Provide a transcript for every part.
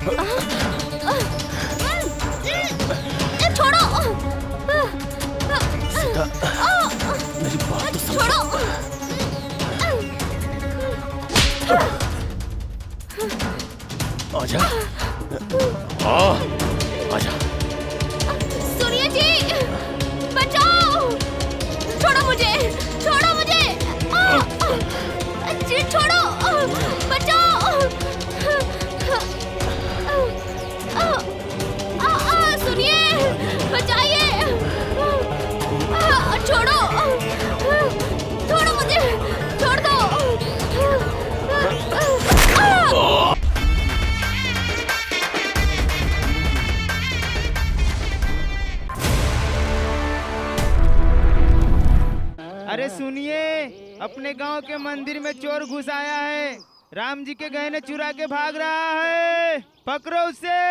छोड़ो। सीता, मेरी बात तो समझ। छोड़ो। आजा। हाँ, आजा। सूर्य जी, बचाओ। छोड़ो मुझे, छोड़ो मुझे। जी छोड़ो, बचाओ। सुनिए, बचाइए। छोड़ो, छोड़ो मुझे, छोड़ दो। अरे सुनिए, अपने गांव के मंदिर में चोर घुस आया है। राम जी के गहने चुरा के भाग रहा है। पकड़ो उसे।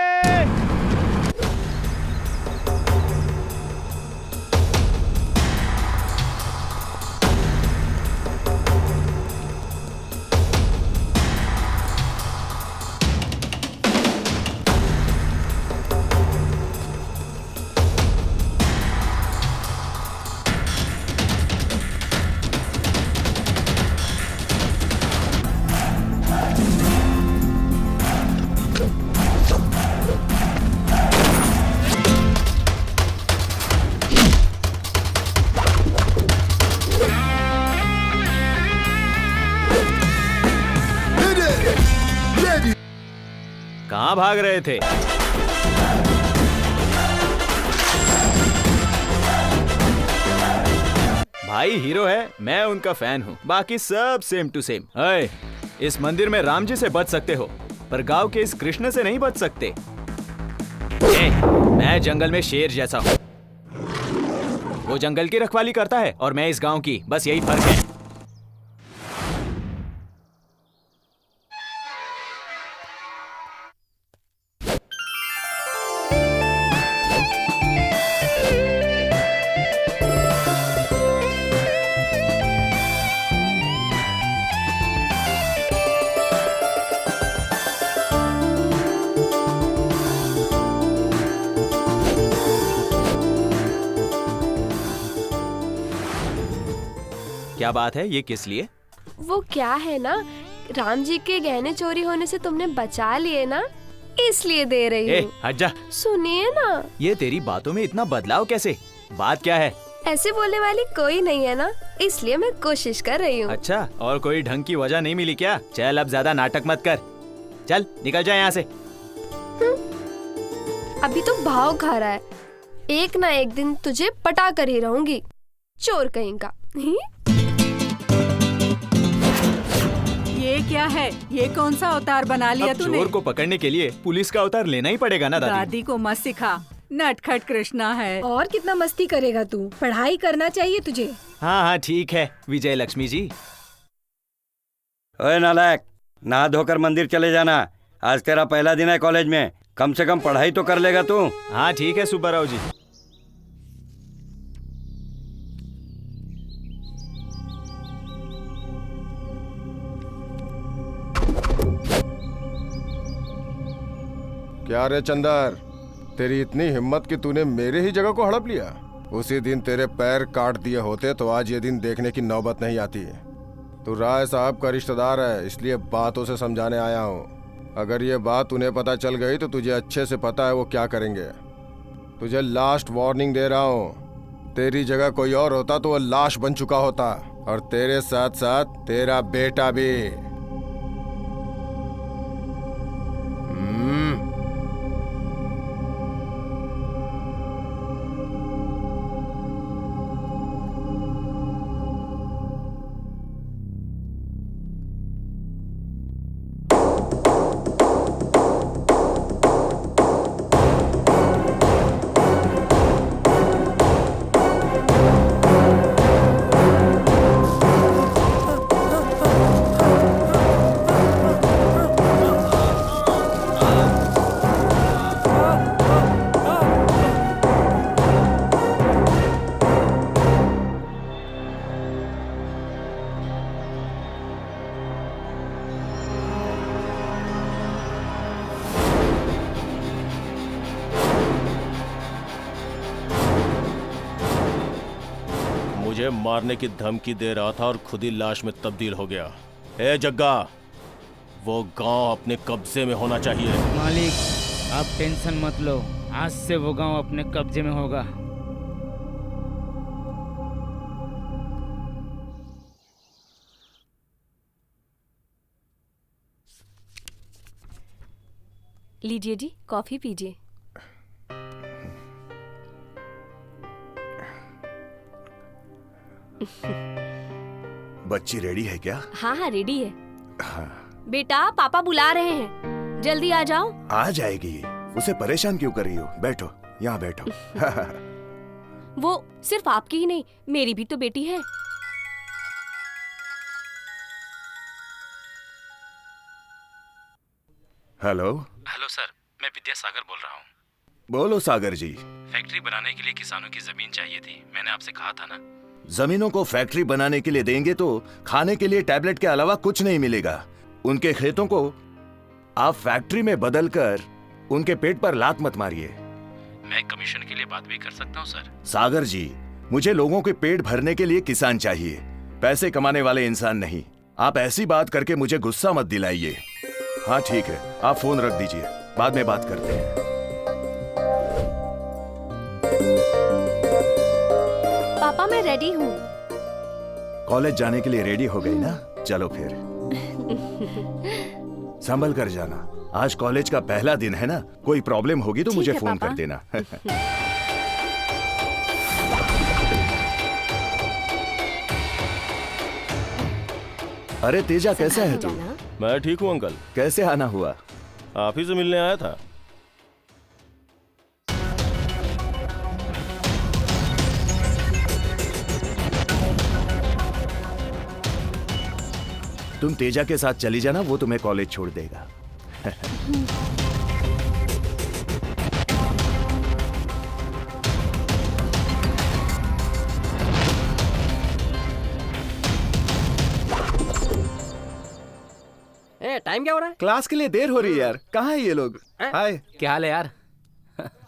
कहाँ भाग रहे थे? भाई हीरो है, मैं उनका फैन हूँ। बाकी सब सेम टू सेम। अय, इस मंदिर में राम जी से बच सकते हो, पर गांव के इस कृष्ण से नहीं बच सकते। मैं जंगल में शेर जैसा हूँ। वो जंगल की रखवाली करता है और मैं इस गांव की, बस यही फर्क है। क्या बात है? ये किस लिए? वो क्या है ना, राम जी के गहने चोरी होने से तुमने बचा लिए ना, इसलिए दे रही हूँ। हट जा। सुनिए ना। ये तेरी बातों में इतना बदलाव कैसे? बात क्या है? ऐसे बोलने वाली कोई नहीं है ना, इसलिए मैं कोशिश कर रही हूँ। अच्छा, और कोई ढंग की वजह नहीं मिली क्या? चल अब ज्यादा नाटक मत कर, चल निकल जा यहाँ से। अभी तो भाव खा रहा है, एक ना एक दिन तुझे पटा कर ही रहूंगी, चोर कहीं का। ये क्या है? ये कौन सा अवतार बना लिया तूने? चोर को पकड़ने के लिए पुलिस का अवतार लेना ही पड़ेगा ना दादी। दादी को मत सिखा, नटखट कृष्णा है। और कितना मस्ती करेगा तू? पढ़ाई करना चाहिए तुझे। हाँ हाँ ठीक है विजय लक्ष्मी जी। ओए नालायक, नहा धोकर मंदिर चले जाना। आज तेरा पहला दिन है कॉलेज में, कम से कम पढ़ाई तो कर लेगा तू। हाँ ठीक है सुब्बाराव जी। क्या रे चंदर, तेरी इतनी हिम्मत कि तूने मेरे ही जगह को हड़प लिया। उसी दिन तेरे पैर काट दिए होते तो आज ये दिन देखने की नौबत नहीं आती। तू राय साहब का रिश्तेदार है, इसलिए बातों से समझाने आया हूँ। अगर ये बात उन्हें पता चल गई तो तुझे अच्छे से पता है वो क्या करेंगे। तुझे लास्ट वार्निंग दे रहा हूँ, तेरी जगह कोई और होता तो वो लाश बन चुका होता, और तेरे साथ साथ तेरा बेटा भी। मुझे मारने की धमकी दे रहा था और खुद ही लाश में तब्दील हो गया। ए जग्गा, वो गांव अपने कब्जे में होना चाहिए। मालिक आप टेंशन मत लो, आज से वो गांव अपने कब्जे में होगा। लीजिए जी, कॉफी पीजिए। बच्ची रेडी है क्या? हाँ हाँ रेडी है। बेटा पापा बुला रहे हैं, जल्दी आ जाओ। आ जाएगी, उसे परेशान क्यों कर रही हो? बैठो, यहाँ बैठो। वो सिर्फ आपकी ही नहीं, मेरी भी तो बेटी है। हेलो। हेलो सर, मैं विद्यासागर बोल रहा हूँ। बोलो सागर जी। फैक्ट्री बनाने के लिए किसानों की जमीन चाहिए थी, मैंने आपसे कहा था ना। जमीनों को फैक्ट्री बनाने के लिए देंगे तो खाने के लिए टैबलेट के अलावा कुछ नहीं मिलेगा। उनके खेतों को आप फैक्ट्री में बदलकर उनके पेट पर लात मत मारिए। मैं कमीशन के लिए बात भी कर सकता हूँ सर। सागर जी, मुझे लोगों के पेट भरने के लिए किसान चाहिए, पैसे कमाने वाले इंसान नहीं। आप ऐसी बात करके मुझे गुस्सा मत दिलाइए। हाँ ठीक है, आप फोन रख दीजिए, बाद में बात करते हैं। पापा मैं रेडी हूँ। कॉलेज जाने के लिए रेडी हो गई ना? चलो फिर संभल कर जाना, आज कॉलेज का पहला दिन है ना, कोई प्रॉब्लम होगी तो मुझे फोन कर देना। अरे तेजा, कैसा है तू? मैं ठीक हूँ अंकल। कैसे आना हुआ? आप ही से मिलने आया था। तुम तेजा के साथ चली जाना, वो तुम्हें कॉलेज छोड़ देगा। टाइम क्या हो रहा है? क्लास के लिए देर हो रही है यार। कहाँ है ये लोग? हाय, क्या हाल है यार?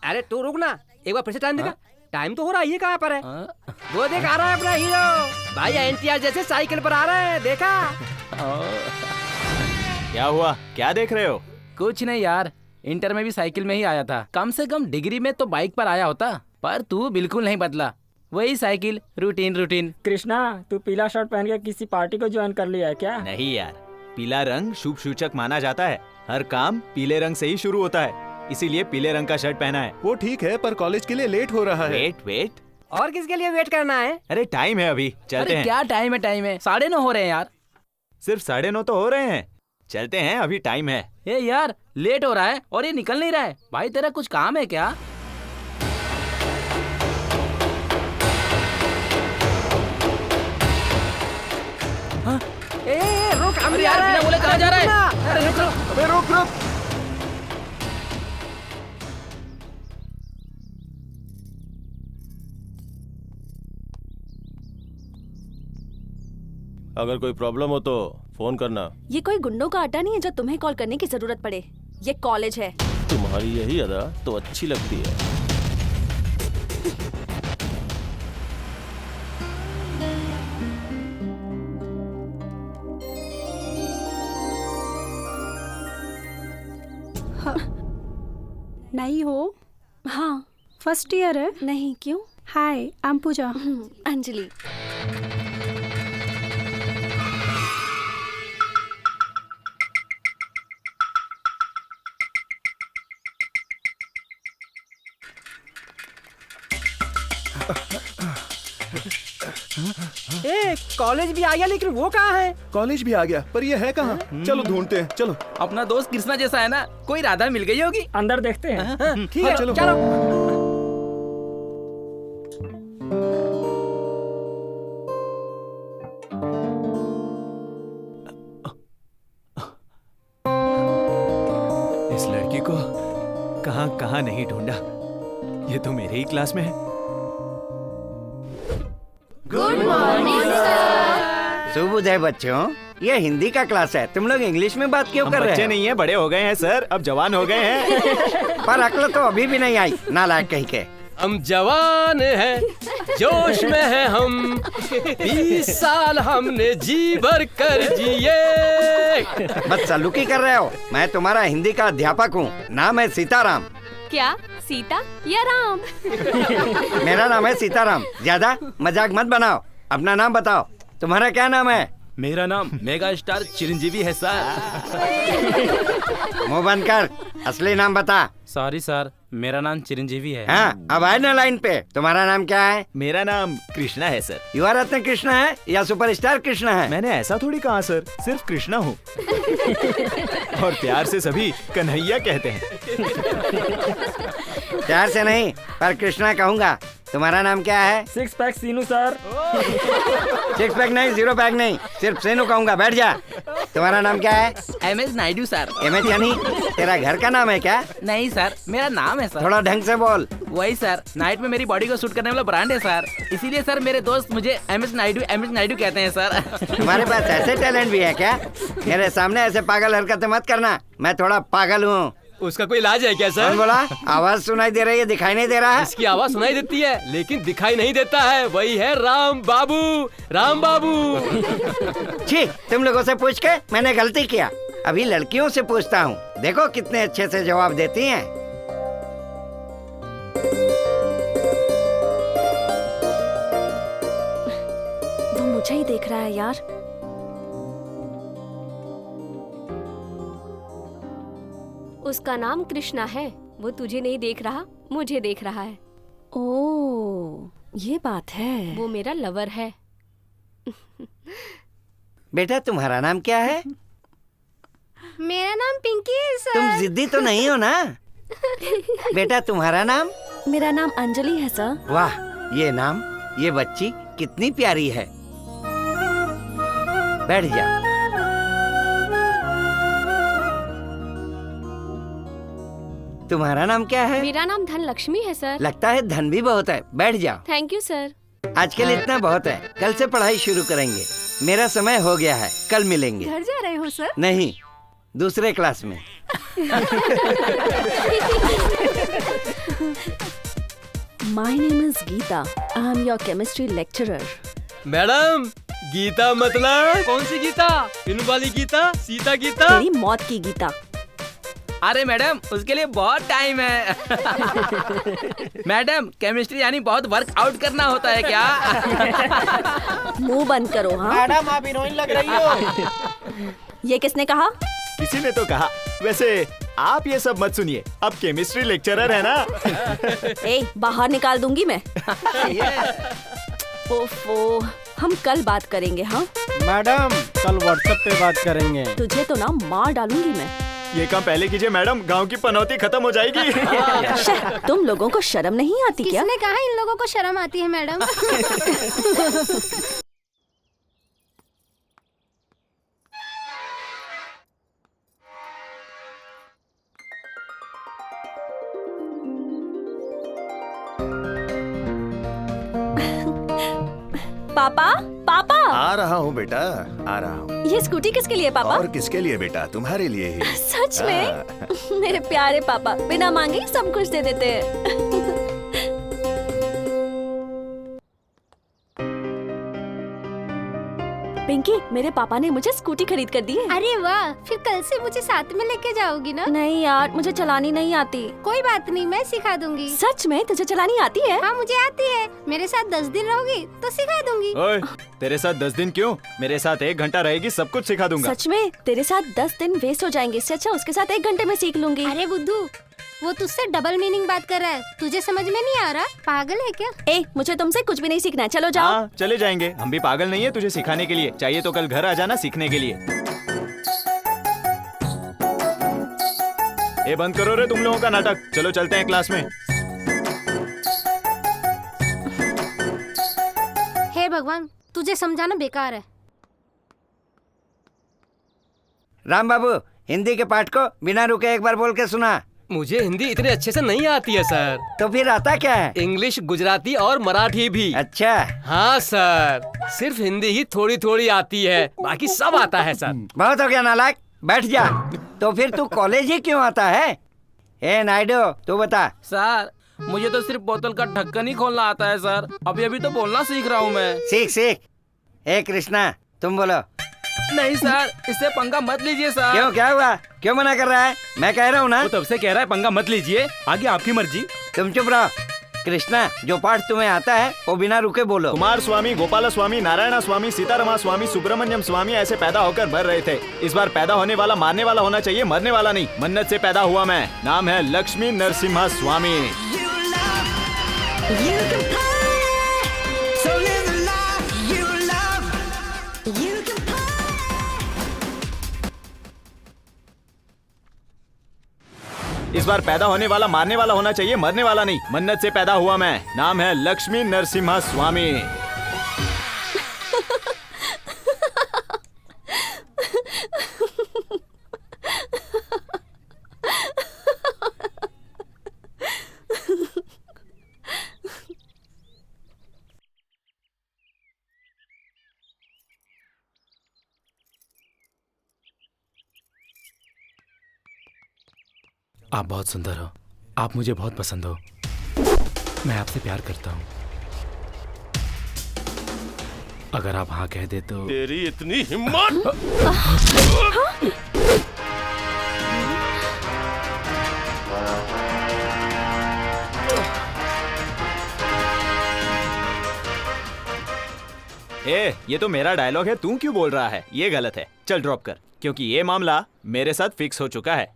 अरे तू रुक ना, एक बार फिर से टाइम देखा। टाइम तो हो रहा है, ये कहाँ पर है? वो देख आ रहा है अपना हीरो भाई, एनटीआर जैसे साइकिल पर आ रहा है, देखा? क्या हुआ, क्या देख रहे हो? कुछ नहीं यार, इंटर में भी साइकिल में ही आया था, कम से कम डिग्री में तो बाइक पर आया होता, पर तू बिल्कुल नहीं बदला, वही साइकिल, रूटीन। कृष्णा, तू पीला शर्ट पहन के किसी पार्टी को ज्वाइन कर लिया है क्या? नहीं यार, पीला रंग शुभ सूचक माना जाता है, हर काम पीले रंग से ही शुरू होता है, इसीलिए पीले रंग का शर्ट पहना है। वो ठीक है, पर कॉलेज के लिए लेट हो रहा है। वेट और किसके लिए वेट करना है? अरे टाइम है अभी, चलते हैं। क्या टाइम है, 9:30 हो रहे हैं यार। सिर्फ 9:30 तो हो रहे हैं, चलते हैं, अभी टाइम है। ए यार, लेट हो रहा है और ये निकल नहीं रहा है। भाई तेरा कुछ काम है क्या? रुक, हम यार बिना बोले कहाँ जा रहा है? अरे रुक। अगर कोई प्रॉब्लम हो तो फोन करना। ये कोई गुंडों का अड्डा नहीं है जो तुम्हें कॉल करने की जरूरत पड़े, ये कॉलेज है। तुम्हारी यही अदा तो अच्छी लगती है। नहीं हो? हाँ। फर्स्ट ईयर है? नहीं, क्यों? Hi, I am Pooja. Anjali. College भी आ गया, लेकिन वो कहाँ है? कॉलेज भी आ गया, पर ये है कहाँ? चलो ढूंढते हैं, चलो। अपना दोस्त कृष्णा जैसा है ना, कोई राधा मिल गई होगी। अंदर देखते हैं। ठीक है, चलो। इस लड़की को कहाँ नहीं ढूंढा, ये तो मेरे ही क्लास में है। Good morning sir. शुभ उदय बच्चों, ये हिंदी का क्लास है, तुम लोग इंग्लिश में बात क्यों कर रहे हो? बच्चे नहीं है, बड़े हो गए हैं सर, अब जवान हो गए हैं। पर अक्ल तो अभी भी नहीं आई, नालायक कहीं के। हम जवान हैं, जोश में हैं हम, 20 साल हमने जी भर कर जिए। बदसलूकी कर रहे हो? मैं तुम्हारा हिंदी का अध्यापक हूँ, नाम है सीताराम। क्या सीता या राम? मेरा नाम है सीताराम, ज्यादा मजाक मत बनाओ। अपना नाम बताओ, तुम्हारा क्या नाम है? मेरा नाम मेगा स्टार चिरंजीवी है सर। मुंह बंद कर, असली नाम बता। सॉरी सर, मेरा नाम चिरंजीवी है। हाँ, अब आए ना लाइन पे। तुम्हारा नाम क्या है? मेरा नाम कृष्णा है सर। युवा रत्न कृष्णा है या सुपरस्टार कृष्णा है? मैंने ऐसा थोड़ी कहा सर, सिर्फ कृष्णा हूँ। और प्यार से सभी कन्हैया कहते हैं। प्यार से नहीं, पर कृष्णा कहूँगा। तुम्हारा नाम क्या है? 6 पैक सीनू सर। 6 पैक नहीं, 0 पैक नहीं, सिर्फ सीनू कहूँगा। बैठ जा। तुम्हारा नाम क्या है? MS Naidu sir. MS यानी तेरा घर का नाम है क्या? नहीं सर, मेरा नाम है सर। थोड़ा ढंग से बोल। वही सर, नाइट में मेरी बॉडी को सूट करने वाला ब्रांड है सर, इसीलिए सर मेरे दोस्त मुझे MS नायडू कहते हैं सर। तुम्हारे पास ऐसे टैलेंट भी है क्या? मेरे सामने ऐसे पागल हरकतें मत करना, मैं थोड़ा पागल हूँ। उसका कोई इलाज है क्या सर? कौन बोला? आवाज सुनाई दे रही है, दिखाई नहीं दे रहा है? इसकी आवाज सुनाई देती है लेकिन दिखाई नहीं देता है, वही है राम बाबू। राम बाबू। छी, तुम लोगों से पूछ के मैंने गलती किया। अभी लड़कियों से पूछता हूँ, देखो कितने अच्छे से जवाब देती हैं। वो मुझे ही देख रहा है यार। उसका नाम कृष्णा है, वो तुझे नहीं देख रहा, मुझे देख रहा है। ओह, ये बात है। वो मेरा लवर है। बेटा तुम्हारा नाम क्या है? मेरा नाम पिंकी है सर। तुम जिद्दी तो नहीं हो ना? बेटा तुम्हारा नाम? मेरा नाम अंजलि है सर। वाह, ये नाम, ये बच्ची कितनी प्यारी है। बैठ जा। तुम्हारा नाम क्या है? मेरा नाम धनलक्ष्मी है सर। लगता है धन भी बहुत है। बैठ जाओ। Thank you sir. आज के लिए इतना बहुत है, कल से पढ़ाई शुरू करेंगे। मेरा समय हो गया है, कल मिलेंगे। घर जा रहे हो सर? नहीं, दूसरे क्लास में। My name is Geeta. I am your chemistry lecturer. Madam, Geeta मतलब? कौन सी गीता? फिल्म वाली गीता? सीता गीता? तेरी मौत की गीता। अरे मैडम, उसके लिए बहुत टाइम है। मैडम, केमिस्ट्री यानी बहुत वर्कआउट करना होता है क्या? मुंह बंद करो। हाँ मैडम, आप हीरोइन लग रही हो। ये किसने कहा? किसी ने तो कहा। वैसे आप ये सब मत सुनिए, अब केमिस्ट्री लेक्चरर है ना। ए, बाहर निकाल दूंगी मैं। ओफो, हम कल बात करेंगे। हाँ मैडम, कल व्हाट्सएप पे बात करेंगे। तुझे तो ना मार डालूंगी मैं। ये काम पहले कीजिए मैडम, गांव की पनौती खत्म हो जाएगी। तुम लोगों को शर्म नहीं आती क्या? किसने कहा इन लोगों को शर्म आती है मैडम? पापा, पापा। आ रहा हूँ बेटा, आ रहा हूँ। ये स्कूटी किसके लिए पापा? और किसके लिए बेटा? तुम्हारे लिए ही। सच में? मेरे प्यारे पापा बिना मांगे ही सब कुछ दे देते हैं। पिंकी, मेरे पापा ने मुझे स्कूटी खरीद कर दी है। अरे वाह, फिर कल से मुझे साथ में लेके जाओगी ना? नहीं यार, मुझे चलानी नहीं आती। कोई बात नहीं, मैं सिखा दूंगी। सच में? तुझे चलानी आती है? हाँ, मुझे आती है। मेरे साथ 10 दिन रहोगी तो सिखा दूंगी। ओए, तेरे साथ 10 दिन क्यों? मेरे साथ 1 घंटा रहेगी, सब कुछ सिखा दूंगा। सच में? तेरे साथ 10 दिन वेस्ट हो जाएंगे, इससे अच्छा उसके साथ 1 घंटे में सीख लूंगी। अरे बुद्धू, वो तुझसे डबल मीनिंग बात कर रहा है, तुझे समझ में नहीं आ रहा? पागल है क्या? ए, मुझे तुमसे कुछ भी नहीं सीखना है, चलो जाओ। हाँ, चले जाएंगे। हम भी पागल नहीं है तुझे सिखाने के लिए। चाहिए तो कल घर आ जाना सीखने के लिए। ए, बंद करो रे तुम लोगों का नाटक, चलो चलते हैं क्लास में। हे भगवान, तुझे समझाना बेकार है। राम बाबू, हिंदी के पाठ को बिना रुके एक बार बोल के सुना। मुझे हिंदी इतने अच्छे से नहीं आती है सर। तो फिर आता क्या है? इंग्लिश, गुजराती और मराठी भी। अच्छा। हाँ सर, सिर्फ हिंदी ही थोड़ी थोड़ी आती है, बाकी सब आता है सर। बहुत हो गया नालायक, बैठ जा। तो फिर तू कॉलेज ही क्यों आता है? ए नायडू, तू बता। सर, मुझे तो सिर्फ बोतल का ढक्कन ही खोलना आता है सर। अभी अभी तो बोलना सीख रहा हूँ मैं। सीख सीख। ए कृष्णा तुम बोलो। नहीं सर, इससे पंगा मत लीजिए सर। क्यों, क्या हुआ? क्यों मना कर रहा है? मैं कह रहा हूँ ना। वो तब से कह रहा है पंगा मत लीजिए, आगे आपकी मर्जी। तुम चुप रहो। कृष्णा, जो पाठ तुम्हें आता है वो बिना रुके बोलो। कुमार स्वामी, गोपाल स्वामी, नारायण स्वामी, सीतारमा स्वामी, सुब्रमण्यम स्वामी ऐसे पैदा होकर मर रहे थे। इस बार पैदा होने वाला मारने वाला होना चाहिए, मरने वाला नहीं। मन्नत से पैदा हुआ मैं, नाम है लक्ष्मी नरसिम्हा स्वामी। इस बार पैदा होने वाला मारने वाला होना चाहिए, मरने वाला नहीं। मन्नत से पैदा हुआ मैं, नाम है लक्ष्मी नरसिम्हा स्वामी। आप बहुत सुंदर हो, आप मुझे बहुत पसंद हो, मैं आपसे प्यार करता हूँ। अगर आप हाँ कह दे तो। तेरी इतनी हिम्मत! ये तो मेरा डायलॉग है, तू क्यों बोल रहा है? ये गलत है, चल ड्रॉप कर, क्योंकि ये मामला मेरे साथ फिक्स हो चुका है।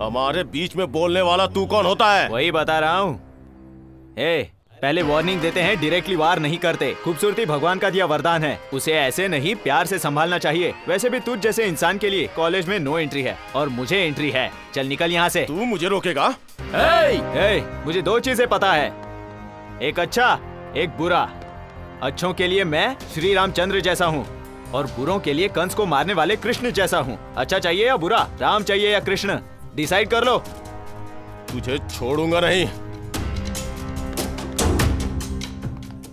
हमारे बीच में बोलने वाला तू कौन होता है? वही बता रहा हूँ। पहले वार्निंग देते हैं, डायरेक्टली वार नहीं करते। खूबसूरती भगवान का दिया वरदान है, उसे ऐसे नहीं प्यार से संभालना चाहिए। वैसे भी तुझ जैसे इंसान के लिए कॉलेज में नो एंट्री है और मुझे एंट्री है। चल निकल यहाँ से। तू मुझे रोकेगा? मुझे दो चीजें पता है, एक अच्छा एक बुरा। अच्छों के लिए मैं श्री रामचंद्र जैसा हूँ और बुरों के लिए कंस को मारने वाले कृष्ण जैसा हूँ। अच्छा चाहिए या बुरा, राम चाहिए या कृष्ण, डिसाइड कर लो। तुझे छोड़ूंगा नहीं।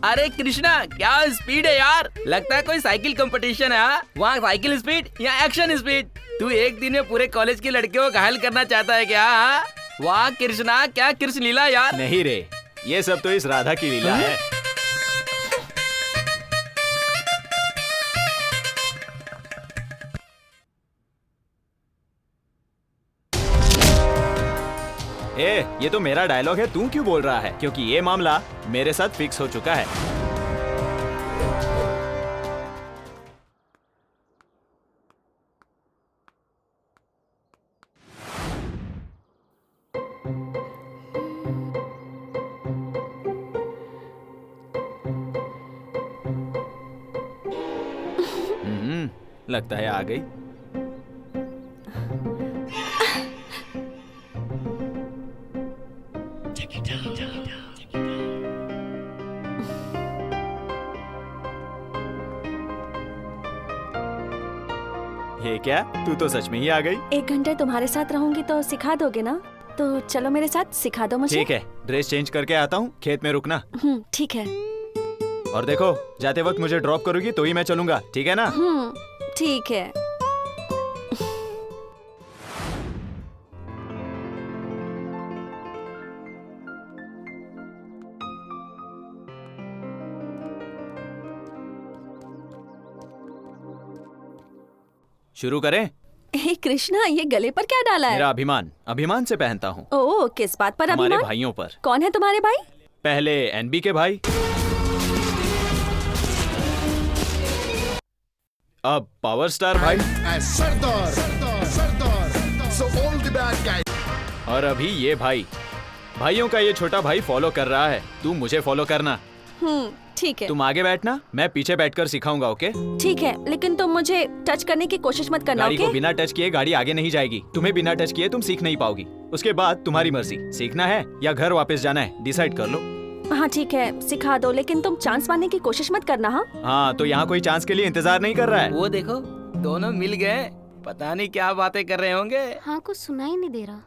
अरे कृष्णा, क्या स्पीड है यार, लगता है कोई साइकिल कंपटीशन है। वहाँ साइकिल स्पीड या एक्शन स्पीड? तू एक दिन में पूरे कॉलेज की लड़कियों को घायल करना चाहता है क्या? वाह कृष्णा, क्या कृष्ण लीला यार। नहीं रे, ये सब तो इस राधा की लीला है। ये तो मेरा डायलॉग है, तू क्यों बोल रहा है? क्योंकि ये मामला मेरे साथ फिक्स हो चुका है। लगता है आ गई। ये क्या, तू तो सच में ही आ गई। 1 घंटे तुम्हारे साथ रहूंगी तो सिखा दोगे ना? तो चलो मेरे साथ, सिखा दो मुझे। ठीक है, ड्रेस चेंज करके आता हूँ, खेत में रुकना। ठीक है। और देखो, जाते वक्त मुझे ड्रॉप करोगी तो ही मैं चलूंगा, ठीक है ना? ठीक है। शुरू करें? हे कृष्णा, ये गले पर क्या डाला है? मेरा अभिमान, अभिमान से पहनता हूँ। ओह, किस बात पर अभिमान? हमारे भाइयों पर। कौन है तुम्हारे भाई? पहले एनबी के भाई, अब पावर स्टार भाई, और अभी ये भाई। भाइयों का ये छोटा भाई फॉलो कर रहा है, तू मुझे फॉलो करना। ठीक है। तुम आगे बैठना, मैं पीछे बैठकर सिखाऊंगा, ओके? ठीक है, लेकिन तुम मुझे टच करने की कोशिश मत करना, गाड़ी ओके? को बिना टच किए गाड़ी आगे नहीं जाएगी। तुम्हें बिना टच किए तुम सीख नहीं पाओगी। उसके बाद तुम्हारी मर्जी, सीखना है या घर वापस जाना है, डिसाइड कर लो। हाँ ठीक है, सिखा दो, लेकिन तुम चांस पाने की कोशिश मत करना। हाँ, तो यहाँ कोई चांस के लिए इंतजार नहीं कर रहा है। वो देखो, दोनों मिल गए, पता नहीं क्या बातें कर रहे होंगे। हाँ, कुछ सुनाई नहीं दे रहा।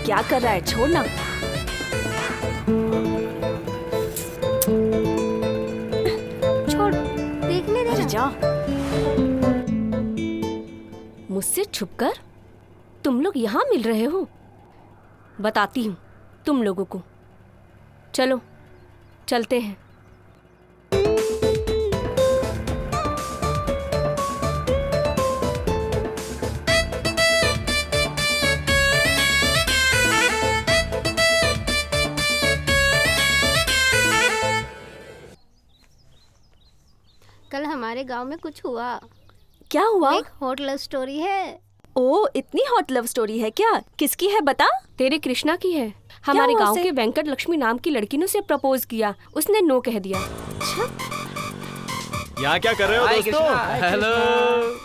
क्या कर रहा है, छोड़ना। छोड़, देखने दे। जा। मुझसे छुपकर तुम लोग यहाँ मिल रहे हो? बताती हूँ तुम लोगों को। चलो चलते हैं। कल हमारे गांव में कुछ हुआ। क्या हुआ? एक हॉट लव स्टोरी है। ओ, इतनी हॉट लव स्टोरी है क्या? किसकी है बता? तेरे कृष्णा की है। हमारे गांव के वेंकट लक्ष्मी नाम की लड़की ने उसे प्रपोज किया, उसने नो कह दिया। यहाँ क्या कर रहे हो दोस्तों? हेलो।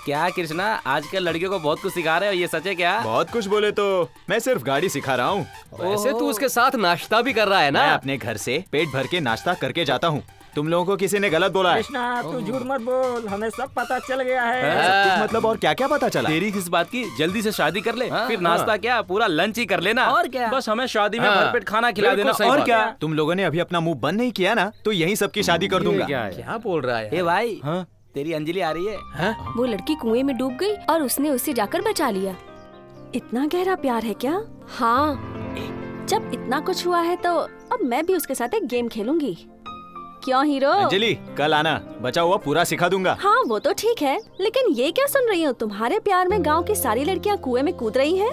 क्या कृष्णा, आजकल लड़कियों को बहुत कुछ सिखा रहे हो, ये सच है क्या? बहुत कुछ बोले तो मैं सिर्फ गाड़ी सिखा रहा हूँ। वैसे तू उसके साथ नाश्ता भी कर रहा है ना? मैं अपने घर से पेट भर के नाश्ता करके जाता हूँ। तुम लोगों को किसी ने गलत बोला है? कृष्णा, तू झूठ मत बोल, हमें सब पता चल गया है। सब कुछ मतलब और क्या क्या पता चला? तेरी किस बात की? जल्दी से शादी कर ले, फिर नाश्ता क्या पूरा लंच ही कर लेना। और क्या, बस हमें शादी में भरपेट खाना खिला देना। और क्या, तुम लोगों ने अभी अपना मुंह बंद नहीं किया ना, तो यही सबकी शादी कर दूंगा। क्या बोल रहा है? ए भाई, तेरी अंजलि आ रही है। वो लड़की कुएं में डूब गई और उसने उसे जाकर बचा लिया। इतना गहरा प्यार है क्या? हाँ, जब इतना कुछ हुआ है तो अब मैं भी उसके साथ एक गेम खेलूंगी। क्यों हीरो? अंजलि, कल आना, बचा हुआ पूरा सिखा दूंगा। हाँ वो तो ठीक है, लेकिन ये क्या सुन रही हूँ? तुम्हारे प्यार में गांव की सारी लड़कियाँ कुएं में कूद रही हैं।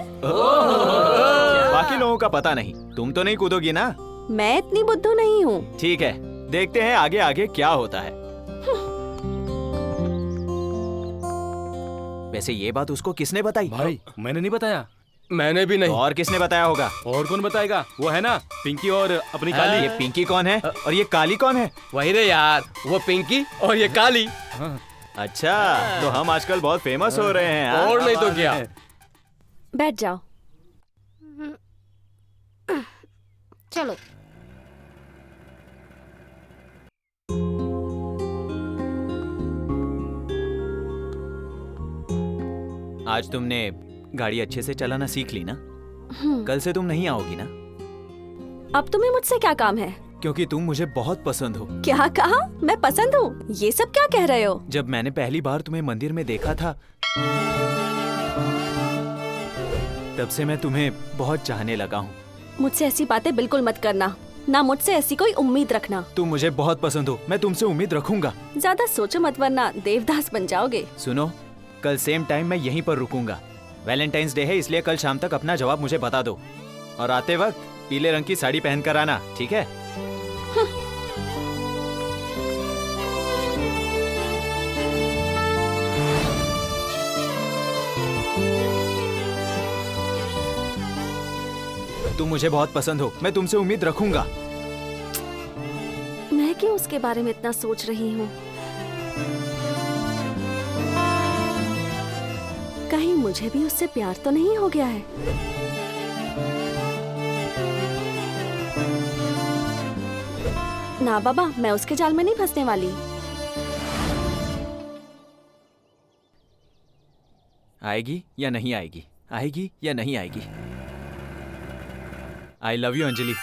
बाकी लोगों का पता नहीं, तुम तो नहीं कूदोगी ना? मैं इतनी बुद्धू नहीं हूँ। ठीक है, देखते हैं आगे आगे क्या होता है। वैसे ये बात उसको किसने बताई? भाई मैंने नहीं बताया। मैंने भी नहीं। और किसने बताया होगा? और कौन बताएगा? वो है ना पिंकी और अपनी काली। ये पिंकी कौन है और ये काली कौन है? वही रे यार, वो पिंकी और ये काली। अच्छा, तो हम आजकल बहुत फेमस हो रहे हैं। और नहीं तो क्या। बैठ जाओ। चलो। आज तुमने गाड़ी अच्छे से चलाना सीख ली ना? कल से तुम नहीं आओगी ना? अब तुम्हें मुझसे क्या काम है? क्योंकि तुम मुझे बहुत पसंद हो। क्या कहा? मैं पसंद हूँ? ये सब क्या कह रहे हो? जब मैंने पहली बार तुम्हें मंदिर में देखा था, तब से मैं तुम्हें बहुत चाहने लगा हूँ। मुझसे ऐसी बातें बिल्कुल मत करना, ना मुझसे ऐसी कोई उम्मीद रखना। तुम मुझे बहुत पसंद हो, मैं तुमसे उम्मीद रखूंगा। ज्यादा सोचो मत वरना देवदास बन जाओगे। सुनो, कल सेम टाइम मैं यहीं पर रुकूंगा। वैलेंटाइंस डे है, इसलिए कल शाम तक अपना जवाब मुझे बता दो। और आते वक्त पीले रंग की साड़ी पहन कर आना, ठीक है? तुम मुझे बहुत पसंद हो, मैं तुमसे उम्मीद रखूंगा। मैं क्यों उसके बारे में इतना सोच रही हूँ? कहीं मुझे भी उससे प्यार तो नहीं हो गया है? ना बाबा, मैं उसके जाल में नहीं फंसने वाली। आएगी या नहीं आएगी? आएगी या नहीं आएगी? I love you Anjali.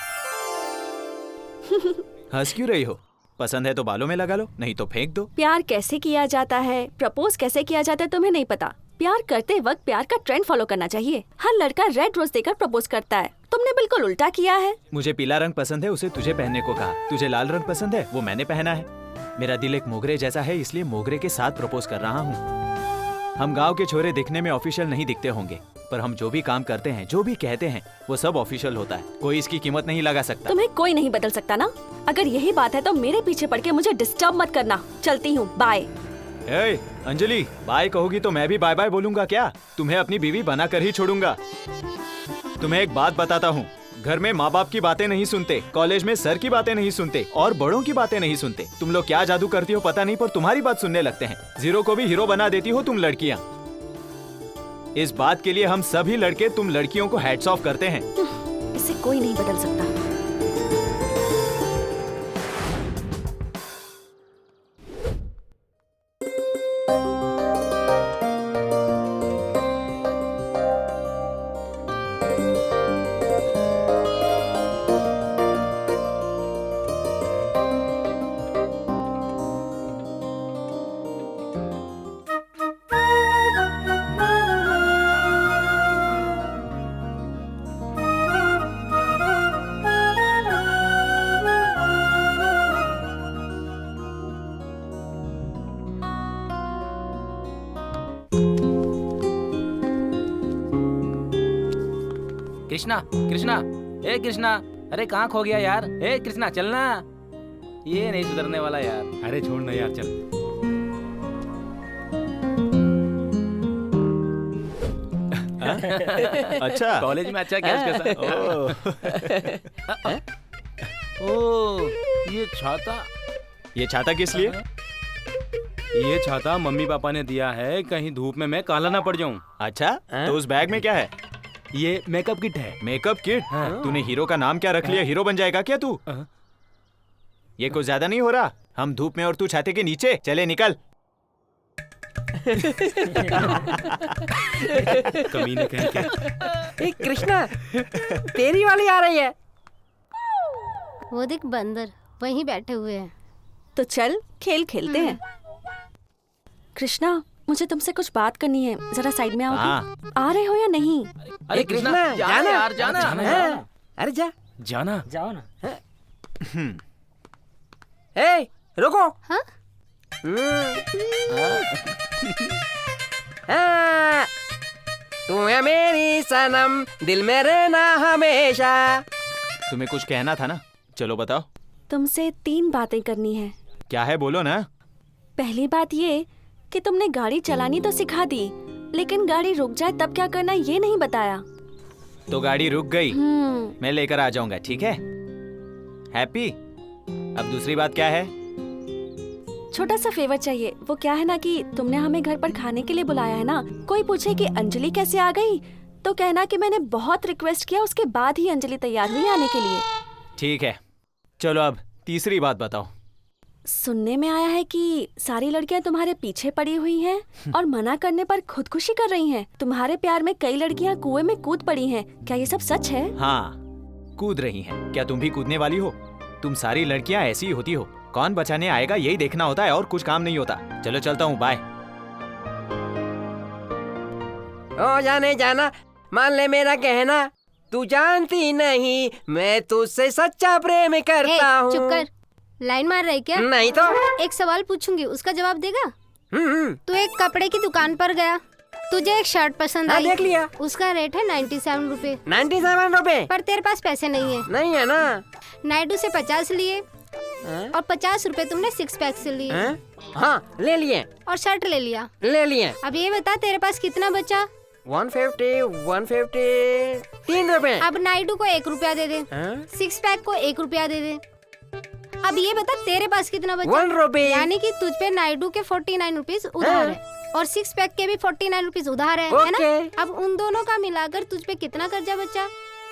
हंस क्यों रही हो? पसंद है तो बालों में लगा लो, नहीं तो फेंक दो। प्यार कैसे किया जाता है, प्रपोज कैसे किया जाता है तुम्हें नहीं पता। प्यार करते वक्त प्यार का ट्रेंड फॉलो करना चाहिए। हर लड़का रेड रोज देकर प्रपोज करता है, तुमने बिल्कुल उल्टा किया है। मुझे पीला रंग पसंद है, उसे तुझे पहनने को कहा। तुझे लाल रंग पसंद है, वो मैंने पहना है। मेरा दिल एक मोगरे जैसा है, इसलिए मोगरे के साथ प्रपोज कर रहा हूँ। हम गांव के छोरे दिखने में ऑफिशियल नहीं दिखते होंगे, पर हम जो भी काम करते हैं, जो भी कहते हैं, वो सब ऑफिशियल होता है। कोई इसकी कीमत नहीं लगा सकता। तुम्हें कोई नहीं बदल सकता ना? अगर यही बात है तो मेरे पीछे पड़ के मुझे डिस्टर्ब मत करना। चलती हूँ, बाय। ए, अंजलि, बाय कहोगी तो मैं भी बाय बाय बोलूंगा क्या? तुम्हें अपनी बीवी बनाकर ही छोड़ूंगा। तुम्हें एक बात बताता हूँ, घर में माँ बाप की बातें नहीं सुनते, कॉलेज में सर की बातें नहीं सुनते और बड़ों की बातें नहीं सुनते। तुम लोग क्या जादू करती हो पता नहीं, पर तुम्हारी बात सुनने लगते हैं। जीरो को भी हीरो बना देती हो तुम लड़कियाँ। इस बात के लिए हम सभी लड़के तुम लड़कियों को हैट्स ऑफ करते हैं। इसे कोई नहीं बदल सकता। कृष्णा कृष्णा, ए कृष्णा, अरे कहाँ खो गया यार? ए कृष्णा चलना, ये नहीं सुधरने वाला यार। अरे छोड़ ना यार, चल। अच्छा, कॉलेज में अच्छा क्या इसके साथ? ओ, ये छाता किस लिए? ये छाता मम्मी पापा ने दिया है, कहीं धूप में मैं काला ना पड़ जाऊं। अच्छा, तो उस बैग में क्या है? ये मेकअप किट है। Makeup kit? तूने हीरो का नाम क्या रख लिया? हीरो बन जाएगा क्या तू? ये कुछ ज्यादा नहीं हो रहा? हम धूप में और तू छाते के नीचे। चले निकल। कमीने कहीं क्या? ए कृष्णा, तेरी वाली आ रही है। वो देख बंदर वहीं बैठे हुए हैं। तो चल खेल खेलते हैं। कृष्णा, मुझे तुमसे कुछ बात करनी है, जरा साइड में आओ। आ रहे हो या नहीं? अरे कृष्णा, जाना यार, जाना। अरे जा, जाना, जाओ ना। ए रुको। हाँ? तू है मेरी सनम, दिल में रहना हमेशा। तुम्हें कुछ कहना था ना, चलो बताओ। तुमसे 3 बातें करनी है। क्या है, बोलो ना। पहली बात ये कि तुमने गाड़ी चलानी तो सिखा दी, लेकिन गाड़ी रुक जाए तब क्या करना ये नहीं बताया। तो गाड़ी रुक गई, मैं लेकर आ जाऊंगा, ठीक है? हैप्पी? अब दूसरी बात क्या है? छोटा सा फेवर चाहिए। वो क्या है ना कि तुमने हमें घर पर खाने के लिए बुलाया है ना, कोई पूछे कि अंजलि कैसे आ गई तो कहना कि मैंने बहुत रिक्वेस्ट किया, उसके बाद ही अंजलि तैयार हुई आने के लिए। ठीक है, चलो अब तीसरी बात बताओ। सुनने में आया है कि सारी लड़कियां तुम्हारे पीछे पड़ी हुई हैं और मना करने पर खुदकुशी कर रही हैं। तुम्हारे प्यार में कई लड़कियां कुएं में कूद पड़ी हैं, क्या ये सब सच है? हाँ, कूद रही हैं। क्या तुम भी कूदने वाली हो? तुम सारी लड़कियां ऐसी ही होती हो, कौन बचाने आएगा यही देखना होता है और कुछ काम नहीं होता। चलो चलता हूँ, बाय। ओ जाने जाना, मान ले मेरा कहना, तू जानती नहीं मैं तुझसे सच्चा प्रेम करता हूँ। चुप कर, लाइन मार रही क्या? नहीं तो। एक सवाल पूछूंगी, उसका जवाब देगा? तू एक कपड़े की दुकान पर गया, तुझे एक शर्ट पसंद आई, देख लिया। उसका रेट है 97 रुपए। 97 रुपए? पर तेरे पास पैसे नहीं है। नहीं है ना। नायडू से 50 लिए और 50 रुपए तुमने 6 पैक से लिए। हाँ, ले लिए। और शर्ट ले लिया। ले लिए। अब ये बता तेरे पास कितना बचा? 150 3 रुपए। अब नायडू को 1 रुपया दे दे, 6 पैक को 1 रुपया दे दे। अब ये बता तेरे पास कितना बचा? 1 रुपए। यानी कि तुझ पे नायडू के 49 रुपीज उधार है और 6 पैक के भी 49 रुपीज उधार है ना? अब उन दोनों का मिलाकर तुझ पे कितना कर्जा बचा?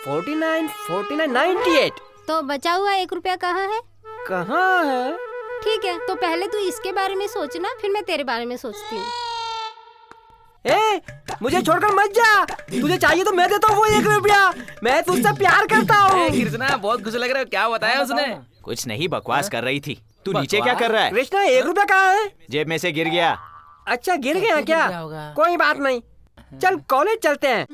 49 98। तो बचा हुआ 1 रुपया कहाँ है? कहाँ है? ठीक है, तो पहले तू इसके बारे में सोचना, फिर मैं तेरे बारे में सोचती हूँ। ए, मुझे छोड़कर मत जा। तुझे चाहिए तो मैं देता हूँ वो 1 रुपया। मैं तुझसे प्यार करता हूँ। कृष्णा, बहुत खुश लग रहा है, क्या बताया उसने? कुछ नहीं, बकवास कर रही थी। तू नीचे क्या कर रहा है? कृष्णा, 1 रुपया कहाँ है? जेब में से गिर गया। अच्छा, गिर गया क्या? कोई बात नहीं, चल कॉलेज चलते हैं।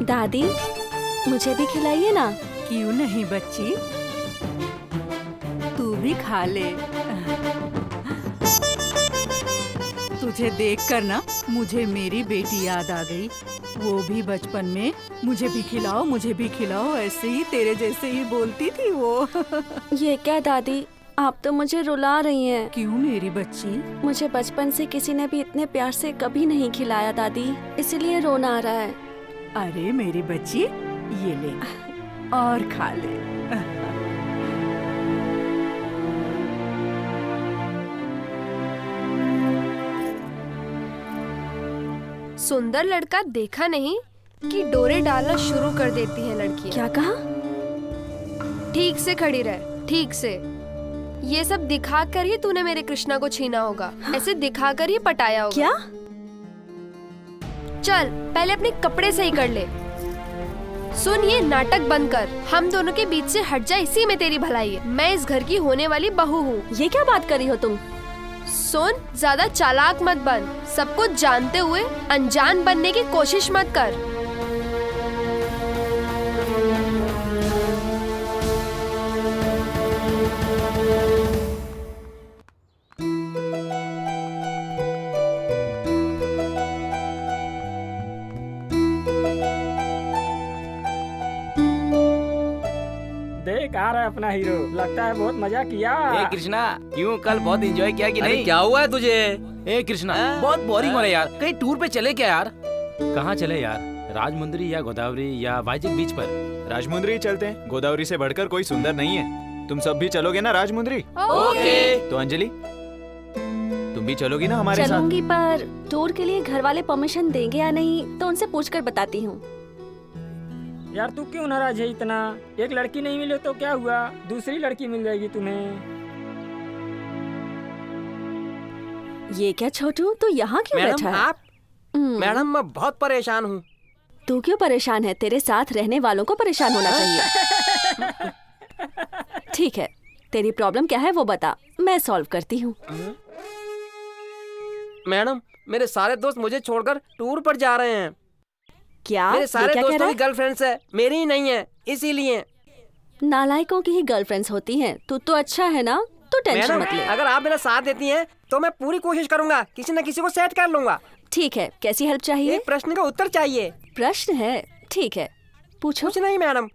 दादी, मुझे भी खिलाइए ना। क्यों नहीं बच्ची, तू भी खा ले। तुझे देखकर ना मुझे मेरी बेटी याद आ गई। वो भी बचपन में मुझे भी खिलाओ, मुझे भी खिलाओ, ऐसे ही तेरे जैसे ही बोलती थी वो। ये क्या दादी, आप तो मुझे रुला रही हैं। क्यों मेरी बच्ची? मुझे बचपन से किसी ने भी इतने प्यार से कभी नहीं खिलाया दादी, इसलिए रोना आ रहा है। अरे मेरी बच्ची, ये ले और खा ले। सुंदर लड़का देखा नहीं कि डोरे डालना शुरू कर देती है लड़कियां। क्या कहा? ठीक से खड़ी रहे। ठीक से। ये सब दिखा कर ही तूने मेरे कृष्णा को छीना होगा। ऐसे दिखा कर ही पटाया होगा। क्या? चल पहले अपने कपड़े सही कर ले। सुन, ये नाटक बंद कर। हम दोनों के बीच से हट जा, इसी में तेरी भलाई है। मैं इस घर की होने वाली बहू हूँ। ये क्या बात कर रही हो तुम? सुन, ज्यादा चालाक मत बन। सब कुछ जानते हुए अनजान बनने की कोशिश मत कर। देख आ रहा है अपना हीरो। लगता है बहुत मजा किया। ए कृष्णा, क्यों कल बहुत एंजॉय किया कि अरे नहीं? क्या हुआ है तुझे? ए कृष्णा, बहुत बोरिंग हो रहा है यार। कहीं टूर पे चले क्या यार? कहाँ चले यार? राजमुंदरी या गोदावरी या वाइजग बीच पर? राजमुंदरी चलते हैं। गोदावरी से बढ़कर कोई सुंदर नहीं है। तुम सब भी चलोगे ना राजमुंदरी? ओके। तो अंजलि, तुम भी चलोगी ना हमारे साथ? चलूंगी, पर टूर के लिए घर वाले परमिशन देंगे या नहीं तो उनसे पूछकर बताती हूँ। यार तू क्यों नाराज है इतना? एक लड़की नहीं मिले तो क्या हुआ, दूसरी लड़की मिल जाएगी तुम्हें। ये क्या छोटू, तू यहाँ क्यों मैडम बैठा है? आप? मैडम मैं बहुत परेशान हूँ। तू क्यों परेशान है? तेरे साथ रहने वालों को परेशान होना चाहिए। ठीक है, तेरी प्रॉब्लम क्या है वो बता, मैं सॉल्व करती हूँ। मैडम मेरे सारे दोस्त मुझे छोड़कर टूर पर जा रहे हैं। क्या? मेरे सारे क्या दोस्तों की गर्लफ्रेंड्स है, मेरी ही नहीं है, इसीलिए। नालायकों की ही गर्लफ्रेंड्स होती हैं। तू तो अच्छा है ना, तू टेंशन मैडम मत ले। अगर आप मेरा साथ देती हैं तो मैं पूरी कोशिश करूंगा, किसी न किसी को सेट कर लूंगा। ठीक है, कैसी हेल्प चाहिए? एक प्रश्न का उत्तर चाहिए। प्रश्न है? ठीक है, पूछो। कुछ नहीं मैडम,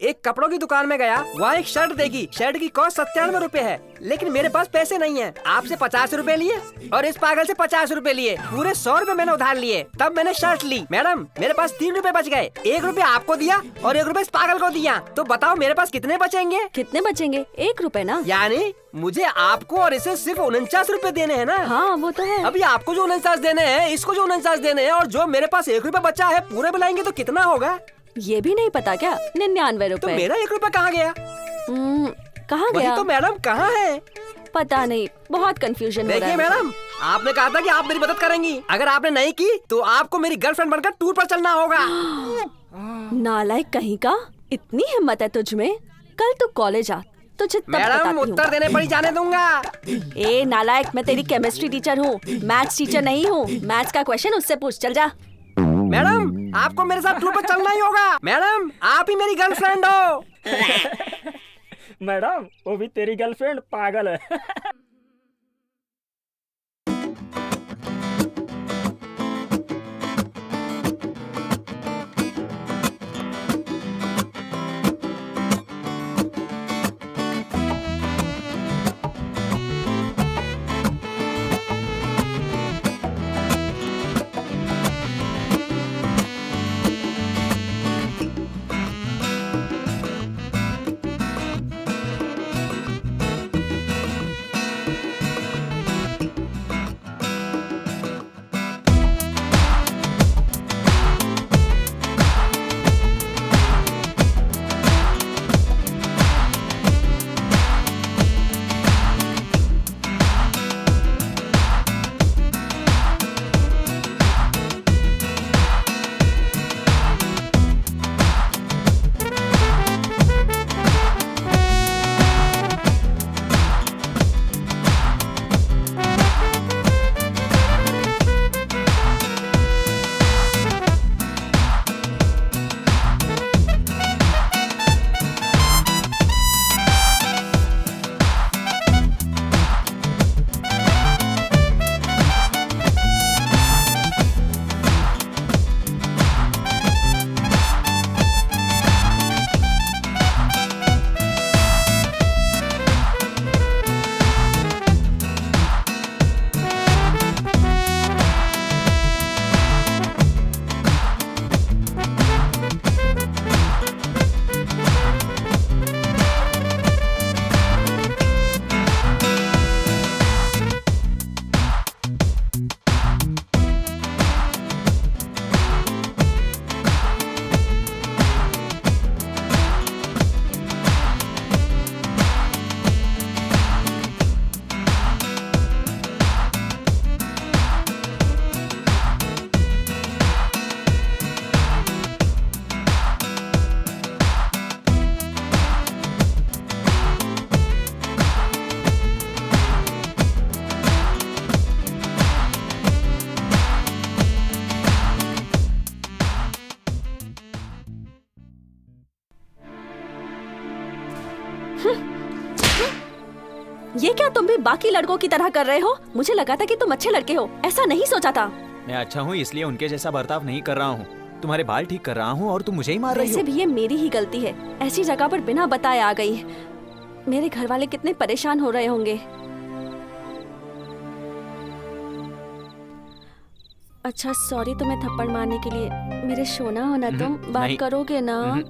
एक कपड़ों की दुकान में गया, वहाँ एक शर्ट देखी। शर्ट की कॉस्ट 97 रुपए है, लेकिन मेरे पास पैसे नहीं है। आपसे 50 रुपए लिए और इस पागल से 50 रुपए लिए, पूरे 100 रुपए मैंने उधार लिए। तब मैंने शर्ट ली। मैडम मेरे पास 3 रुपए बच गए। 1 रुपया आपको दिया और 1 रुपया इस पागल को दिया। तो बताओ मेरे पास कितने बचेंगे? कितने बचेंगे? 1 रुपए ना? यानी मुझे आपको और इसे सिर्फ 49 रुपए देने हैं ना? हाँ वो तो है। अभी आपको जो 49 देने हैं, इसको जो 49 देने हैं, और जो मेरे पास 1 रुपया बचा है, पूरे मिलाएंगे तो कितना होगा? ये भी नहीं पता क्या? 99 रुपए। तो मेरा 1 रुपया कहाँ गया? कहाँ वही गया? तो मैडम, कहाँ है? पता नहीं, बहुत कंफ्यूजन हो रहा देखिए है। मैडम, आपने कहा था कि आप मेरी मदद करेंगी। अगर आपने नहीं की तो आपको मेरी गर्लफ्रेंड बनकर टूर पर चलना होगा। नालायक कहीं का, इतनी हिम्मत है तुझ में? कल तू कॉलेज आ, तुझे तब मैडम बताती हूँ। उत्तर देने पर ही जाने दूंगा। ए नालायक, मैं तेरी केमिस्ट्री टीचर हूँ, मैथ्स टीचर नहीं हूँ। मैथ्स का क्वेश्चन उससे पूछ, चल जा। मैडम आपको मेरे साथ टूर पर चलना ही होगा। मैडम आप ही मेरी गर्लफ्रेंड हो। मैडम वो भी तेरी गर्लफ्रेंड पागल है। ये क्या तुम भी बाकी लड़कों की तरह कर रहे हो? मुझे लगा था कि तुम अच्छे लड़के हो, ऐसा नहीं सोचा था। मैं अच्छा हूँ इसलिए उनके जैसा बर्ताव नहीं कर रहा हूँ। तुम्हारे बाल ठीक कर रहा हूँ और तुम मुझे ही मार रही हो। वैसे भी ये मेरी ही गलती है, ऐसी जगह पर बिना बताए आ गई। मेरे घर वाले कितने परेशान हो रहे होंगे। अच्छा सॉरी तुम्हें थप्पड़ मारने के लिए। मेरे सोना हो ना, तुम बात करोगे ना?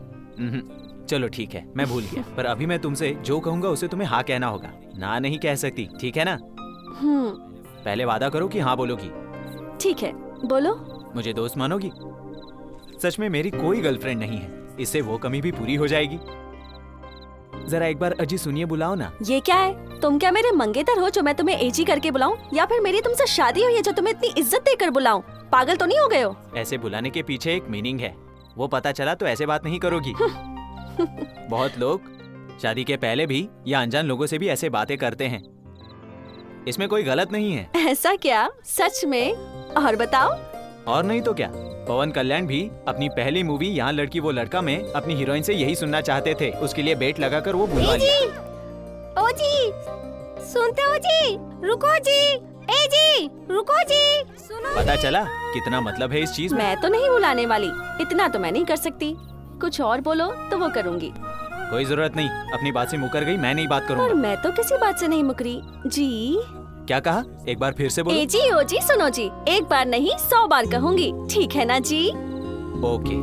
चलो ठीक है, मैं भूल गया। पर अभी मैं तुमसे जो कहूँगा उसे तुम्हें हाँ कहना होगा, ना नहीं कह सकती, ठीक है ना? पहले वादा करो कि हाँ बोलोगी। ठीक है, बोलो। मुझे दोस्त मानोगी? सच में मेरी कोई गर्लफ्रेंड नहीं है, इससे वो कमी भी पूरी हो जाएगी। जरा एक बार अजी सुनिए, बुलाओ ना। ये क्या है? तुम क्या मेरे मंगेतर हो जो मैं तुम्हें एजी करके बुलाऊं, या फिर मेरी तुमसे शादी हुई है जो तुम्हें इतनी इज्जत देकर बुलाऊं? पागल तो नहीं हो गए हो? ऐसे बुलाने के पीछे एक मीनिंग है, वो पता चला तो ऐसे बात नहीं करोगी। बहुत लोग शादी के पहले भी या अनजान लोगों से भी ऐसे बातें करते हैं, इसमें कोई गलत नहीं है। ऐसा क्या? सच में? और बताओ। और नहीं तो क्या, पवन कल्याण भी अपनी पहली मूवी यहाँ लड़की वो लड़का में अपनी हीरोइन से यही सुनना चाहते थे, उसके लिए बेट लगाकर वो बुलवा लिया। ओ जी, सुनते हो जी? रुको जी, ए जी, रुको जी, सुनो। पता चला कितना मतलब है इस चीज में। मैं तो नहीं बुलाने वाली, इतना तो मैं नहीं कर सकती। कुछ और बोलो तो वो करूँगी। कोई जरूरत नहीं, अपनी बात से मुकर गई, मैं नहीं बात पर करूँगा। मैं तो किसी बात से नहीं मुकरी जी। क्या कहा? एक बार फिर से बोलो। ए जी, ओ जी, सुनो जी, एक बार नहीं 100 बार कहूँगी, ठीक है ना जी? ओके।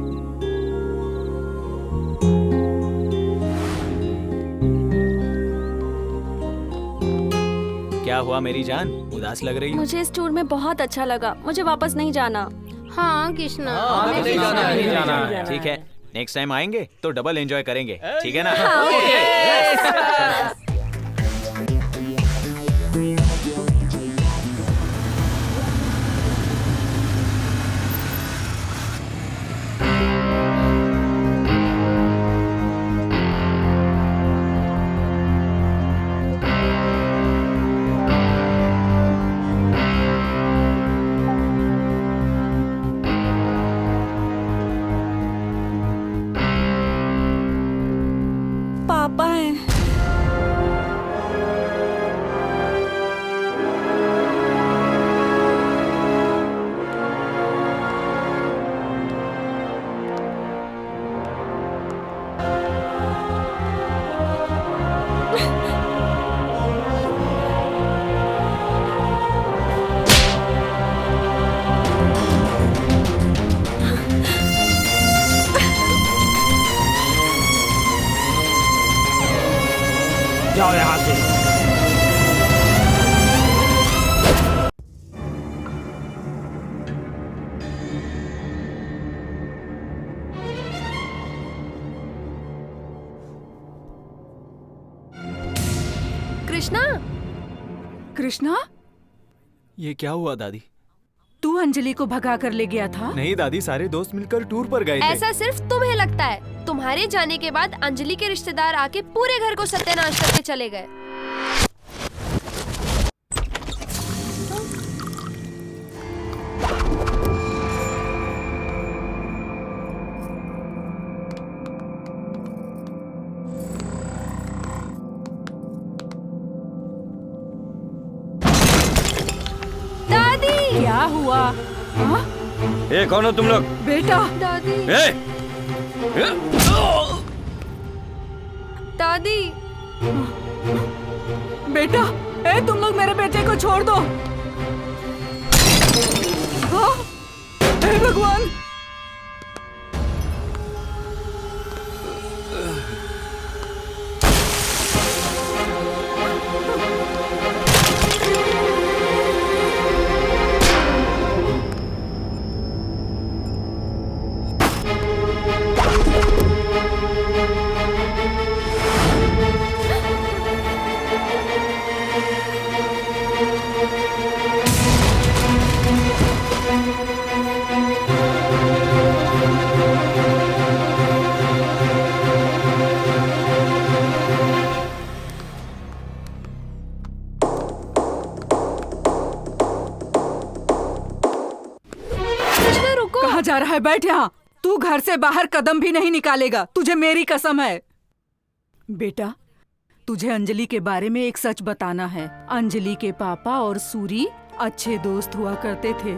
क्या हुआ मेरी जान, उदास लग रही हो? मुझे इस टूर में बहुत अच्छा लगा, मुझे वापस नहीं जाना। हाँ कृष्णा, नहीं जाना। ठीक है, नेक्स्ट टाइम आएंगे तो डबल एंजॉय करेंगे, ठीक है ना? पापा हैं। जाओ यहाँ से। कृष्णा, कृष्णा, ये क्या हुआ दादी? तू अंजलि को भगा कर ले गया था? नहीं दादी, सारे दोस्त मिलकर टूर पर गए थे। ऐसा सिर्फ तुम्हें लगता है। तुम्हारे जाने के बाद अंजलि के रिश्तेदार आके पूरे घर को सत्यानाश करके चले गए। दादी, क्या हुआ? हाँ? ए, कौन हो तुम लोग? बेटा। दादी। दादी। बेटा, ए, तुम लोग मेरे बेटे को छोड़ दो। हाँ? हे भगवान। कहाँ जा रहा है? बैठ यहाँ। तू घर से बाहर कदम भी नहीं निकालेगा, तुझे मेरी कसम है। बेटा, तुझे अंजलि के बारे में एक सच बताना है। अंजलि के पापा और सूरी अच्छे दोस्त हुआ करते थे।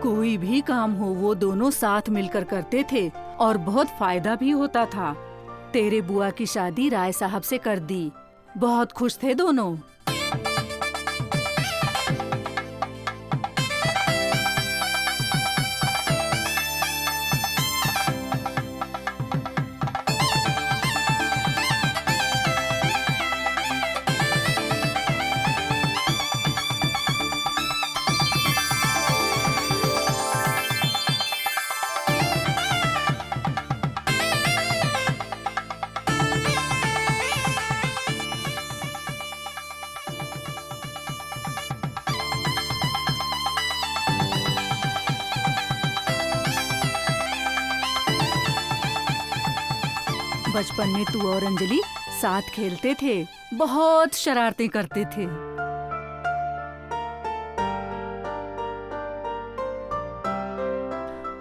कोई भी काम हो वो दोनों साथ मिलकर करते थे और बहुत फायदा भी होता था। तेरे बुआ की शादी राय साहब से कर दी, बहुत खुश थे दोनों। बचपन में तू और अंजलि साथ खेलते थे, बहुत शरारतें करते थे।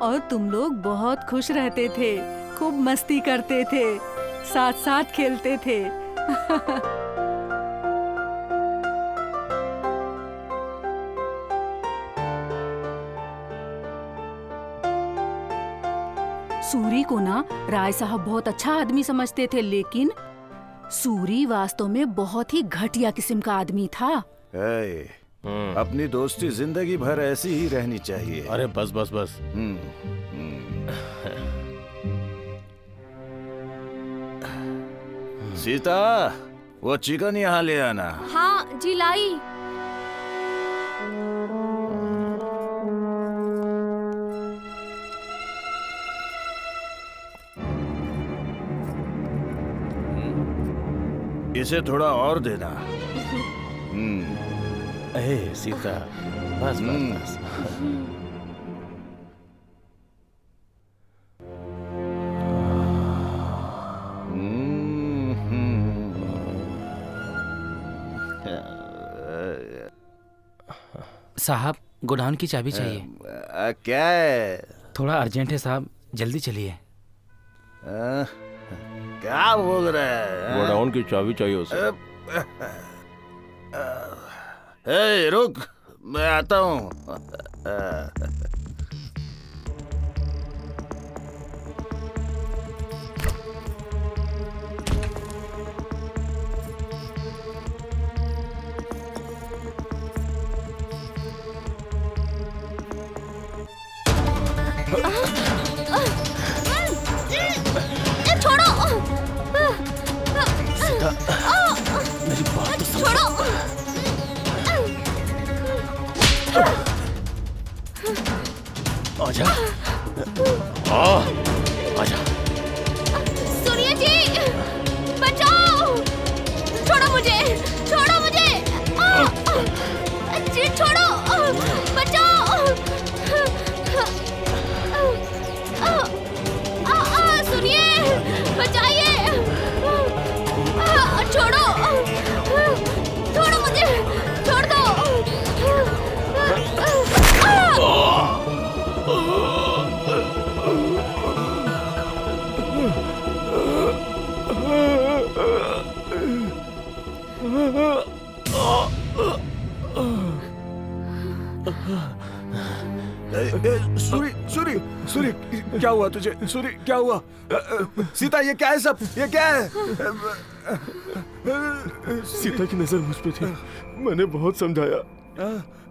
और तुम लोग बहुत खुश रहते थे, खूब मस्ती करते थे, साथ साथ खेलते थे। सूरी को ना राय साहब बहुत अच्छा आदमी समझते थे, लेकिन सूरी वास्तव में बहुत ही घटिया किस्म का आदमी था। अपनी दोस्ती जिंदगी भर ऐसी ही रहनी चाहिए। अरे बस बस बस। सीता, वो चिकन यहाँ ले आना। हाँ जी लाई। इसे थोड़ा और देना। ए सीता, बस बस बस। साहब, गोडाउन की चाबी चाहिए। क्या है? थोड़ा अर्जेंट है साहब, जल्दी चलिए। क्या बोल रहे हैं? गोडाउन की चाबी चाहिए उसे। रुक, मैं आता हूँ। मेरी बात तो छोड़ो। आजा। आजा। सुनिए जी, बचाओ। छोड़ो मुझे, छोड़ो मुझे। जी छोड़ो, बचाओ। सुनिए, बचाइए। छोड़ो, छोड़ो मुझे, छोड़ दो। सूरी, सूरी, सूरी, क्या हुआ तुझे? सूरी, क्या हुआ? सीता, ये क्या है सब? ये क्या है? सीता की नजर मुझ पे थी। मैंने बहुत समझाया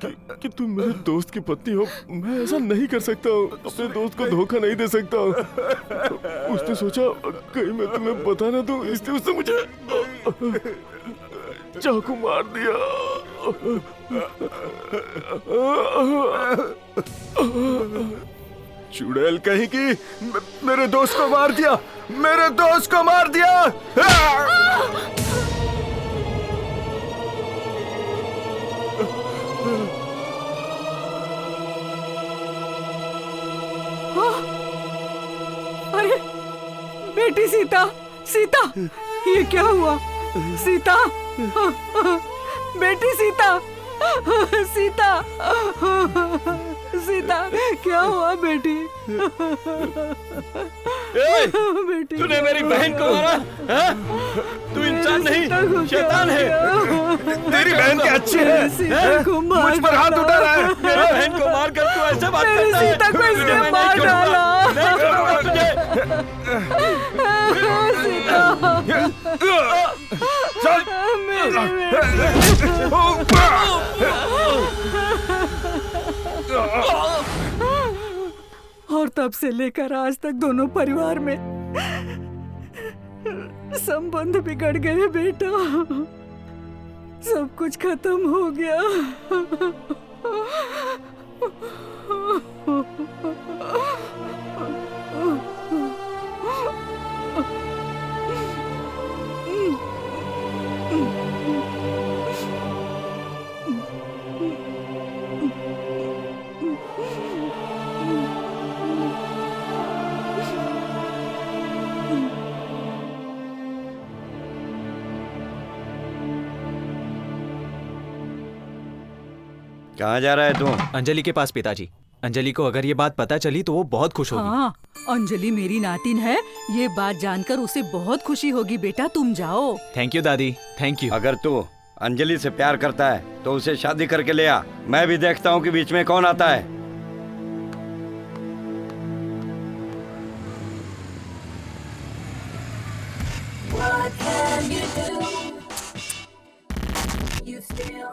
कि तुम मेरे दोस्त की पत्नी हो। मैं ऐसा नहीं कर सकता हूँ, अपने दोस्त को धोखा नहीं दे सकता हूँ। उसने सोचा कहीं मैं तुम्हें बता ना दूँ, इसलिए उसने मुझे चाकू मार दिया। चुड़ैल कहीं की, मेरे दोस्त को मार दिया, मेरे दोस्त को मार दिया। अरे बेटी सीता, सीता, ये क्या हुआ? सीता, बेटी सीता, सीता, सीता, क्या हुआ बेटी? बेटी, तूने मेरी बहन को मारा? तू इंसान नहीं, शैतान है। तेरी बहन क्या अच्छी है? मुझ पर हाथ उठा रहा है। मेरी बहन को मार कर तू ऐसे बात करता है? सीता को इसने मार डाला। और तब से लेकर आज तक दोनों परिवार में संबंध बिगड़ गए बेटा। सब कुछ खत्म हो गया। कहाँ जा रहा है तू? अंजलि के पास पिताजी। अंजलि को अगर ये बात पता चली तो वो बहुत खुश होगी। हाँ, अंजलि मेरी नातिन है, ये बात जानकर उसे बहुत खुशी होगी बेटा। तुम जाओ। थैंक यू दादी, थैंक यू। अगर तू अंजलि से प्यार करता है तो उसे शादी करके ले आ। मैं भी देखता हूँ कि बीच में कौन आता है।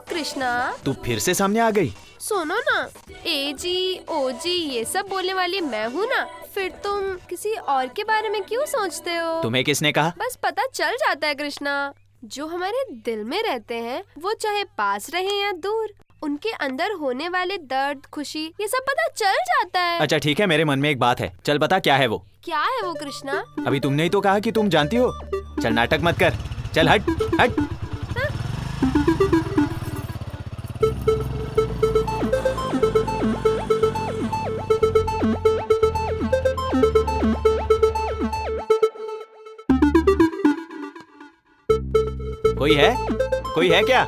कृष्णा, तू फिर से सामने आ गई। सुनो ना, ए जी ओ जी ये सब बोलने वाली मैं हूँ ना, फिर तुम किसी और के बारे में क्यों सोचते हो? तुम्हें किसने कहा? बस पता चल जाता है कृष्णा, जो हमारे दिल में रहते हैं वो चाहे पास रहे या दूर, उनके अंदर होने वाले दर्द खुशी ये सब पता चल जाता है। अच्छा ठीक है, मेरे मन में एक बात है, चल बता क्या है वो? क्या है वो कृष्णा? अभी तुमने ही तो कहा कि तुम जानती हो। चल नाटक मत कर, चल हट हट। कोई है क्या?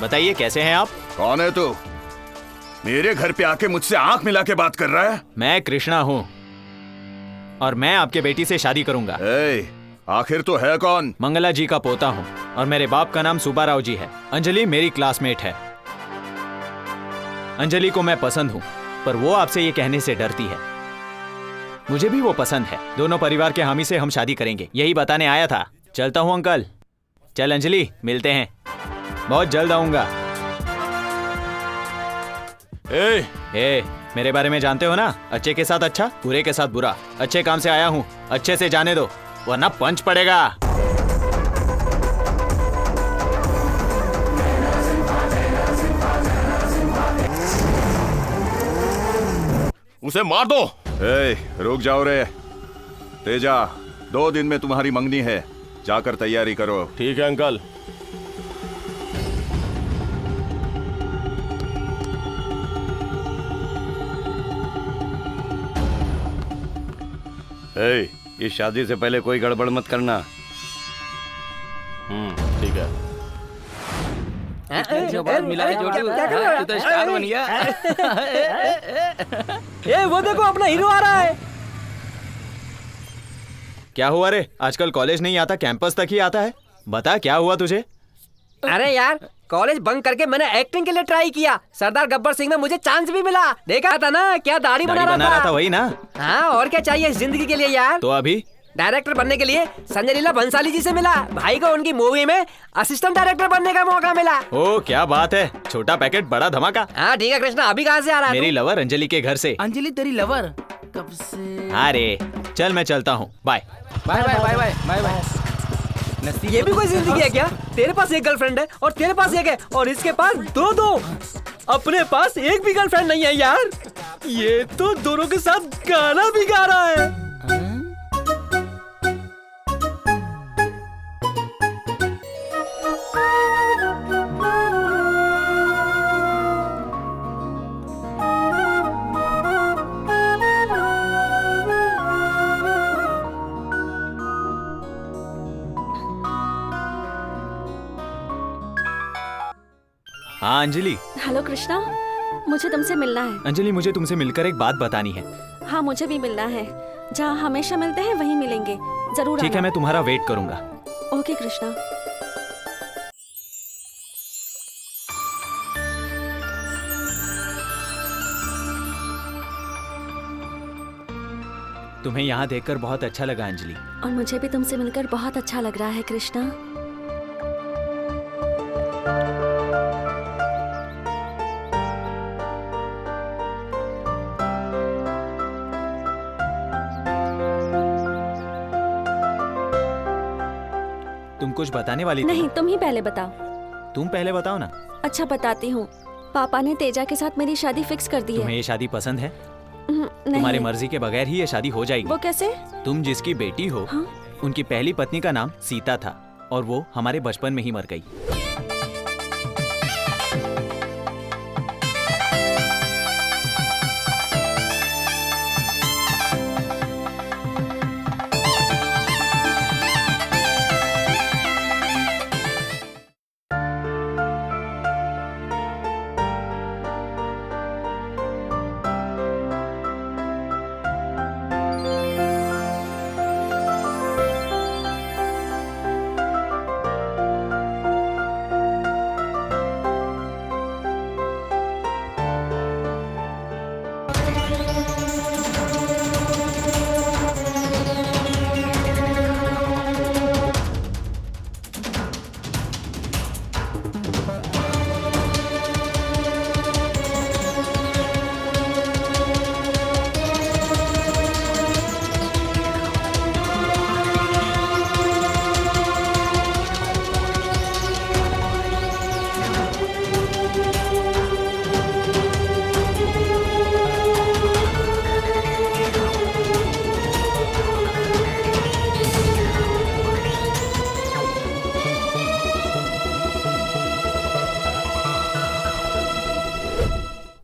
बताइए कैसे हैं आप? कौन है तू? मेरे घर पे आके मुझसे आंख मिला के बात कर रहा है? मैं कृष्णा हूँ और मैं आपके बेटी से शादी करूंगा। आखिर तो है कौन? मंगला जी का पोता हूँ और मेरे बाप का नाम सुब्बाराव जी है। अंजलि मेरी क्लासमेट है। अंजलि को मैं पसंद हूँ, पर वो आपसे ये कहने से डरती है। मुझे भी वो पसंद है। दोनों परिवार के हामी से हम शादी करेंगे, यही बताने आया था। चलता हूँ अंकल। चल अंजलि, मिलते हैं। बहुत जल्द आऊंगा। मेरे बारे में जानते हो ना, अच्छे के साथ अच्छा, बुरे के साथ बुरा। अच्छे काम से आया हूँ, अच्छे से जाने दो वरना पंच पड़ेगा। उसे मार दो। रुक जाओ रे तेजा, 2 दिन में तुम्हारी मंगनी है, जाकर तैयारी करो। ठीक है अंकल। इस शादी से पहले कोई गड़बड़ मत करना। ठीक है। जो बात मिला है जोड़ी, तू तो स्टार बन गया। ए वो देखो अपना हीरो आ रहा है। क्या हुआ रे? आजकल कॉलेज नहीं आता, कैंपस तक ही आता है। बता क्या हुआ तुझे? अरे यार, कॉलेज बंक करके मैंने एक्टिंग के लिए ट्राई किया। सरदार गब्बर सिंह में मुझे चांस भी मिला। देखा था ना, क्या दाढ़ी बना रहा था। वही ना? हाँ, और क्या चाहिए जिंदगी के लिए यार। तो अभी डायरेक्टर बनने के लिए संजय लीला भंसाली जी से मिला। भाई को उनकी मूवी में असिस्टेंट डायरेक्टर बनने का मौका मिला। ओ क्या बात है, छोटा पैकेट बड़ा धमाका। हाँ ठीक है कृष्णा, अभी कहाँ से आ रहा है? मेरी लवर अंजलि के घर से। अंजलि तेरी लवर कब से? अरे चल मैं चलता हूँ, bye bye bye bye bye bye bye. ये भी कोई जिंदगी है क्या? तेरे पास एक गर्लफ्रेंड है और तेरे पास एक है और इसके पास 2। अपने पास एक भी गर्लफ्रेंड नहीं है यार। ये तो दोनों के साथ गाना भी गा रहा है। हाँ अंजलि। हेलो कृष्णा, मुझे तुमसे मिलना है। अंजलि मुझे तुमसे मिलकर एक बात बतानी है। हाँ मुझे भी मिलना है, जहाँ हमेशा मिलते हैं वहीं मिलेंगे, जरूर। ठीक है, मैं तुम्हारा वेट करूंगा। ओके कृष्णा। तुम्हें यहाँ देखकर बहुत अच्छा लगा अंजलि। और मुझे भी तुमसे मिलकर बहुत अच्छा लग रहा है कृष्णा। तुम कुछ बताने वाली थी? नहीं, तुम ही पहले बताओ। तुम पहले बताओ ना। अच्छा बताती हूँ। पापा ने तेजा के साथ मेरी शादी फिक्स कर दी है। तुम्हें ये शादी पसंद है? नहीं। तुम्हारी मर्जी के बगैर ही ये शादी हो जाएगी। वो कैसे? तुम जिसकी बेटी हो, हाँ? उनकी पहली पत्नी का नाम सीता था और वो हमारे बचपन में ही मर गई।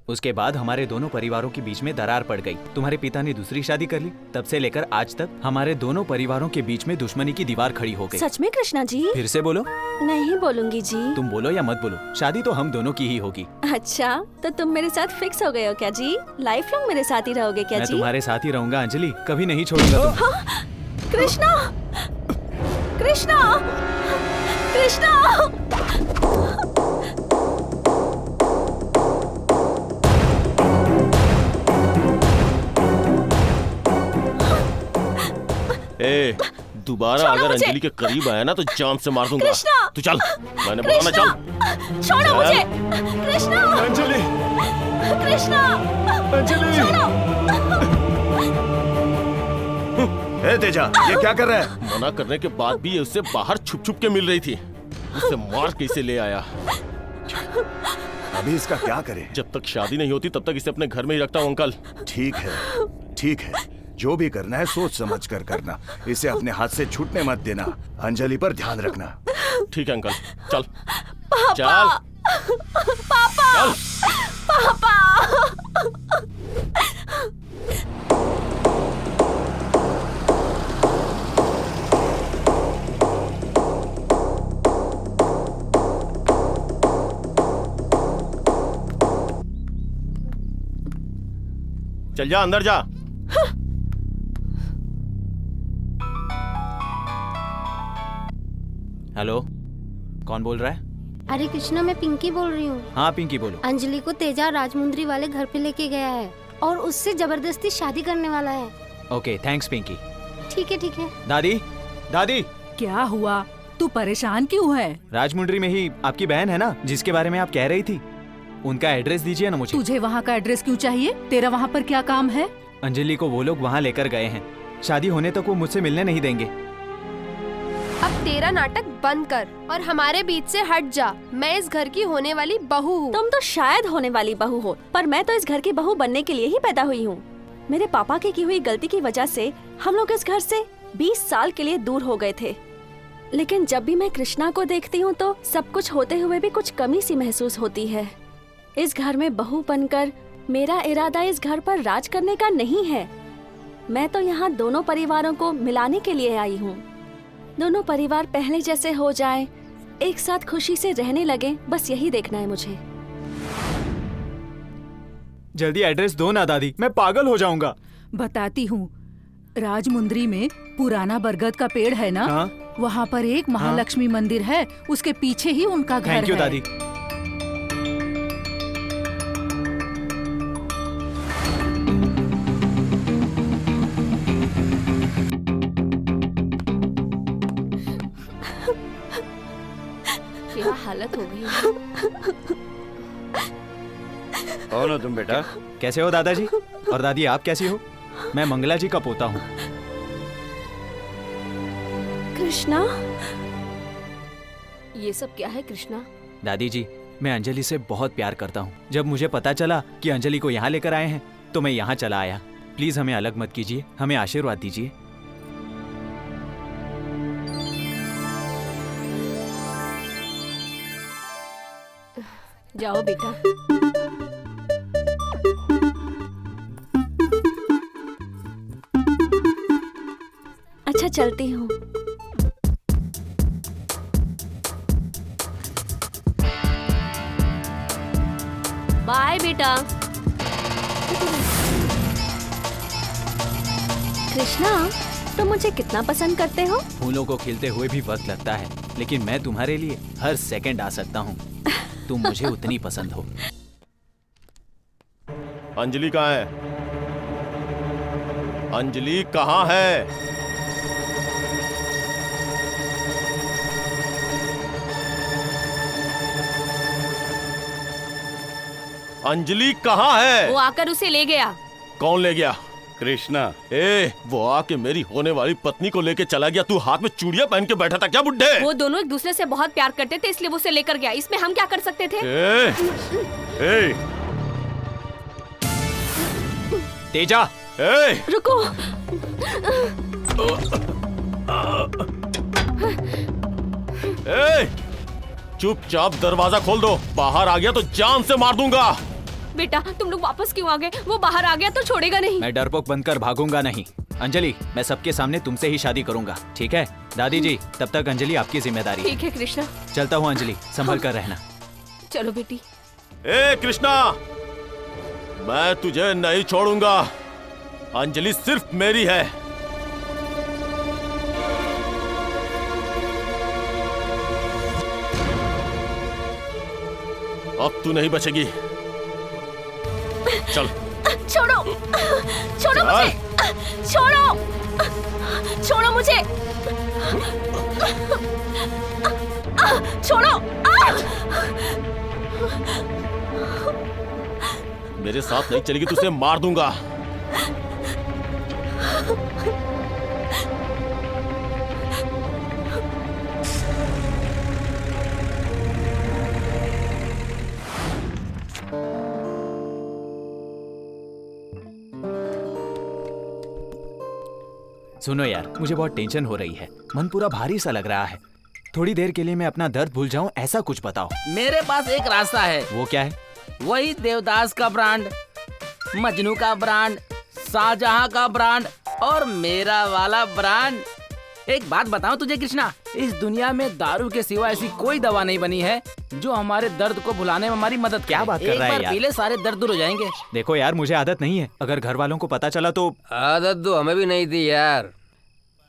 उसके बाद हमारे दोनों परिवारों के बीच में दरार पड़ गई। तुम्हारे पिता ने दूसरी शादी कर ली। तब से लेकर आज तक हमारे दोनों परिवारों के बीच में दुश्मनी की दीवार खड़ी हो गई। सच में कृष्णा जी? फिर से बोलो। नहीं बोलूंगी जी। तुम बोलो या मत बोलो, शादी तो हम दोनों की ही होगी। अच्छा, तो तुम मेरे साथ फिक्स हो गए हो क्या जी? लाइफ लॉन्ग मेरे साथ ही रहोगे क्या मैं जी? तुम्हारे साथ ही रहूंगा अंजलि, कभी नहीं छोड़ूंगा तुम। हाँ? कृष्णा, कृष्णा, कृष्णा। ए, दोबारा अगर अंजलि के करीब आया ना तो जान से मार दूंगा। तू चल, मैंने बोला ना चल। छोड़ो मुझे। कृष्णा। अंजलि। कृष्णा। अंजलि। ए तेजा, ये क्या कर रहा है? मना करने के बाद भी ये उससे बाहर छुप छुप के मिल रही थी। उसे मार कैसे ले आया? अभी इसका क्या करें? जब तक शादी नहीं होती तब तक इसे अपने घर में ही रखता हूँ अंकल। ठीक है, ठीक है, जो भी करना है सोच समझ कर करना। इसे अपने हाथ से छूटने मत देना। अंजलि पर ध्यान रखना। ठीक है अंकल, चल। पापा। चल। पापा। चल। पापा। चल जा, अंदर जा। हेलो, कौन बोल रहा है? अरे कृष्णा, मैं पिंकी बोल रही हूँ। हाँ पिंकी बोलो। अंजलि को तेजा राजमुंद्री वाले घर पे लेके गया है और उससे जबरदस्ती शादी करने वाला है। Okay, thanks Pinki. ठीक है, ठीक है। दादी, दादी। क्या हुआ? तू परेशान क्यों है? राजमुंड्री में ही आपकी बहन है ना, जिसके बारे में आप कह रही थी, उनका एड्रेस दीजिए ना मुझे। तुझे वहाँ का एड्रेस क्यों चाहिए? तेरा वहाँ पर क्या काम है? अंजलि को वो लोग वहाँ लेकर गए हैं। शादी होने तक वो मुझसे मिलने नहीं देंगे। अब तेरा नाटक बंद कर और हमारे बीच से हट जा। मैं इस घर की होने वाली बहू हूँ। तुम तो शायद होने वाली बहू हो, पर मैं तो इस घर की बहू बनने के लिए ही पैदा हुई हूँ। मेरे पापा की हुई गलती की वजह से हम लोग इस घर से 20 साल के लिए दूर हो गए थे। लेकिन जब भी मैं कृष्णा को देखती हूँ तो सब कुछ होते हुए भी कुछ कमी सी महसूस होती है। इस घर में बहू बनकर मेरा इरादा इस घर पर राज करने का नहीं है। मैं तो यहाँ दोनों परिवारों को मिलाने के लिए आई हूँ। दोनों परिवार पहले जैसे हो जाएं, एक साथ खुशी से रहने लगे, बस यही देखना है मुझे। जल्दी एड्रेस दो ना दादी, मैं पागल हो जाऊंगा। बताती हूँ, राजमुंदरी में पुराना बरगद का पेड़ है ना, हाँ? वहाँ पर एक महालक्ष्मी मंदिर है, उसके पीछे ही उनका घर है। थैंक यू दादी। क्या हालत हो गई। कौन हो तुम बेटा? कैसे हो दादाजी? और दादी आप कैसी हो? मैं मंगला जी का पोता हूँ। कृष्णा, ये सब क्या है कृष्णा? दादी जी, मैं अंजलि से बहुत प्यार करता हूँ। जब मुझे पता चला कि अंजलि को यहाँ लेकर आए हैं तो मैं यहाँ चला आया। प्लीज हमें अलग मत कीजिए, हमें आशीर्वाद दीजिए। जाओ बेटा। अच्छा चलती हूँ। बाय बेटा। कृष्णा, तुम मुझे कितना पसंद करते हो? फूलों को खिलते हुए भी वक्त लगता है, लेकिन मैं तुम्हारे लिए हर सेकंड आ सकता हूँ। तुम मुझे उतनी पसंद हो। अंजलि कहाँ है? अंजलि कहाँ है? अंजलि कहाँ है? वो आकर उसे ले गया। कौन ले गया? कृष्णा। वो आके मेरी होने वाली पत्नी को लेके चला गया। तू हाथ में चूड़ियां पहन के बैठा था क्या बुड्ढे? वो दोनों एक दूसरे से बहुत प्यार करते थे, इसलिए वो उसे लेकर गया। इसमें हम क्या कर सकते थे? तेजा, रुको। चुपचाप दरवाजा खोल दो। बाहर आ गया तो जान से मार दूंगा। बेटा, तुम लोग वापस क्यों आ गए? वो बाहर आ गया तो छोड़ेगा नहीं। मैं डरपोक बनकर भागूंगा नहीं। अंजलि, मैं सबके सामने तुमसे ही शादी करूंगा, ठीक है? दादी जी, तब तक अंजलि आपकी जिम्मेदारी। ठीक है कृष्णा। चलता हूँ अंजलि, संभल कर रहना। चलो बेटी। कृष्णा, मैं तुझे नहीं छोड़ूंगा। अंजलि सिर्फ मेरी है। अब तू नहीं बचेगी। चल। छोड़ो, छोड़ो मुझे, छोड़ो, छोड़ो मुझे, छोड़ो। मेरे साथ नहीं चलेगी तो उसे मार दूंगा। सुनो यार, मुझे बहुत टेंशन हो रही है। मन पूरा भारी सा लग रहा है। थोड़ी देर के लिए मैं अपना दर्द भूल जाऊं, ऐसा कुछ बताओ। मेरे पास एक रास्ता है। वो क्या है? वही देवदास का ब्रांड, मजनू का ब्रांड, शाहजहां का ब्रांड और मेरा वाला ब्रांड। एक बात बताऊं तुझे कृष्णा, इस दुनिया में दारू के सिवा ऐसी कोई दवा नहीं बनी है जो हमारे दर्द को भुलाने में हमारी मदद। क्या बात कर रहा है यार? एक बार पी ले, सारे दर्द दूर हो जाएंगे। देखो यार, मुझे आदत नहीं है। अगर घर वालों को पता चला तो। आदत तो हमें भी नहीं थी यार,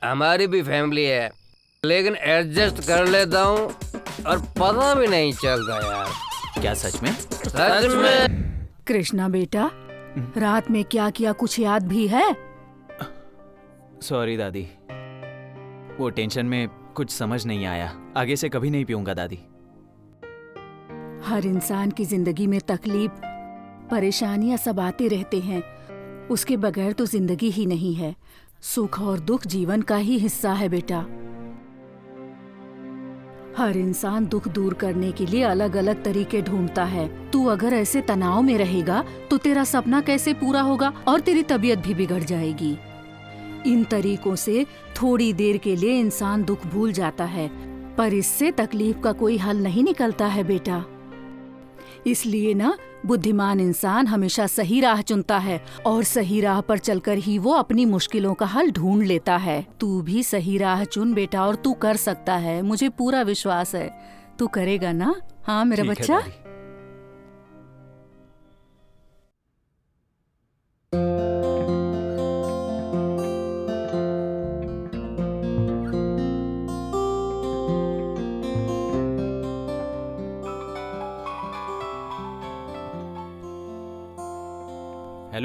हमारी भी फैमिली है, लेकिन एडजस्ट कर लेता हूँ और पता भी नहीं चलता यार। क्या सच में? सच में। कृष्णा बेटा, रात में क्या किया कुछ याद भी है? सॉरी दादी, वो टेंशन में कुछ समझ नहीं आया। आगे से कभी नहीं पीऊंगा दादी। हर इंसान की जिंदगी में तकलीफ, परेशानियां सब आते रहते हैं। उसके बगैर तो जिंदगी ही नहीं है। सुख और दुख जीवन का ही हिस्सा है बेटा। हर इंसान दुख दूर करने के लिए अलग अलग तरीके ढूंढता है। तू अगर ऐसे तनाव में रहेगा तो तेरा सपना कैसे पूरा होगा और तेरी तबीयत भी बिगड़ जाएगी। इन तरीकों से थोड़ी देर के लिए इंसान दुख भूल जाता है, पर इससे तकलीफ का कोई हल नहीं निकलता है बेटा। इसलिए ना, बुद्धिमान इंसान हमेशा सही राह चुनता है और सही राह पर चलकर ही वो अपनी मुश्किलों का हल ढूंढ लेता है। तू भी सही राह चुन बेटा, और तू कर सकता है। मुझे पूरा विश्वास है तू करेगा ना। हाँ मेरा बच्चा।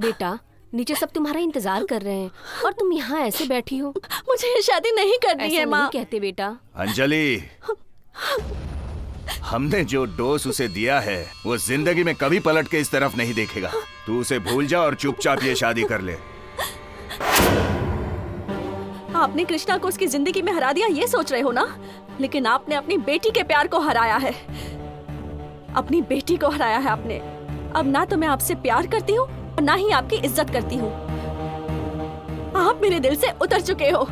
बेटा नीचे सब तुम्हारा इंतजार कर रहे हैं और तुम यहाँ ऐसे बैठी हो। मुझे ये शादी नहीं करनी है माँ। कहते बेटा। अंजलि, हमने जो डोज उसे दिया है वो जिंदगी में कभी पलट के इस तरफ नहीं देखेगा। तू उसे भूल जा और चुपचाप ये शादी कर ले। आपने कृष्णा को उसकी जिंदगी में हरा दिया ये सोच रहे हो ना, लेकिन आपने अपनी बेटी के प्यार को हराया है। अपनी बेटी को हराया है आपने। अब ना तो मैं आपसे प्यार करती हूँ और ना ही आपकी इज्जत करती हूँ। आप मेरे दिल से उतर चुके हो।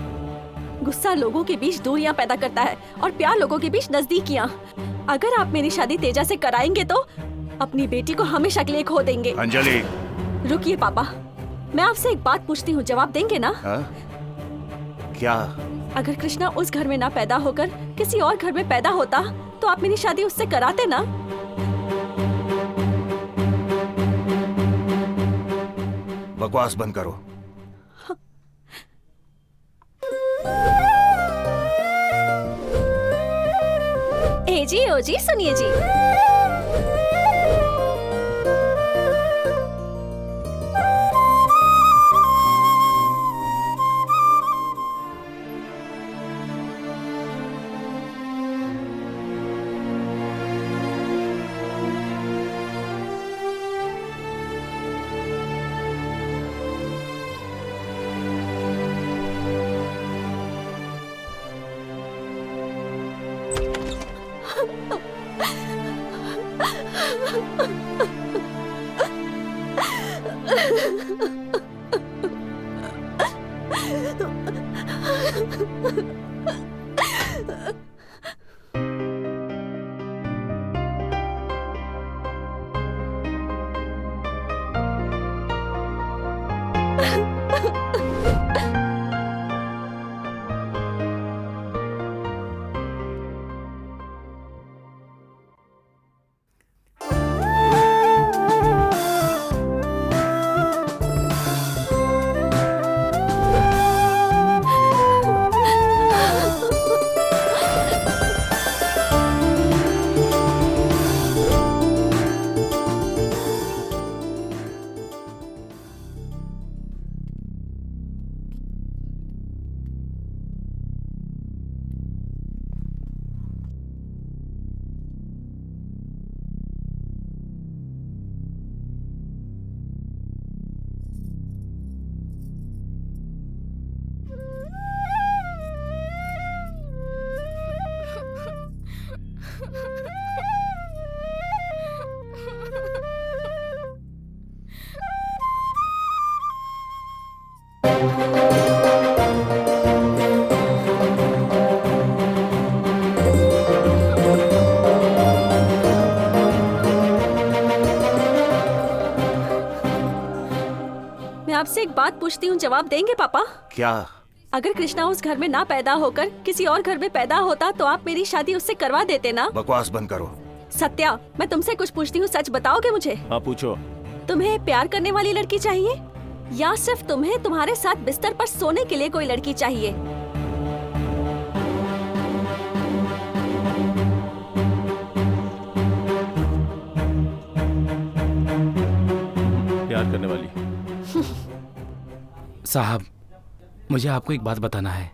गुस्सा लोगों के बीच दूरियां पैदा करता है और प्यार लोगों के बीच नजदीकियां। अगर आप मेरी शादी तेजा से कराएंगे तो अपनी बेटी को हमेशा के लिए खो देंगे। अंजलि, रुकिए पापा, मैं आपसे एक बात पूछती हूँ, जवाब देंगे ना? क्या? अगर कृष्णा उस घर में ना पैदा होकर किसी और घर में पैदा होता तो आप मेरी शादी उससे कराते ना? बकवास बंद करो। ए जी, ओ जी, सुनिए जी। आपसे एक बात पूछती हूँ, जवाब देंगे पापा? क्या? अगर कृष्णा उस घर में ना पैदा होकर किसी और घर में पैदा होता तो आप मेरी शादी उससे करवा देते ना? बकवास बंद करो। सत्या, मैं तुमसे कुछ पूछती हूँ, सच बताओगे मुझे? हाँ पूछो। तुम्हें प्यार करने वाली लड़की चाहिए या सिर्फ तुम्हें तुम्हारे साथ बिस्तर पर सोने के लिए कोई लड़की चाहिए? प्यार करने वाली। साहब, मुझे आपको एक बात बताना है।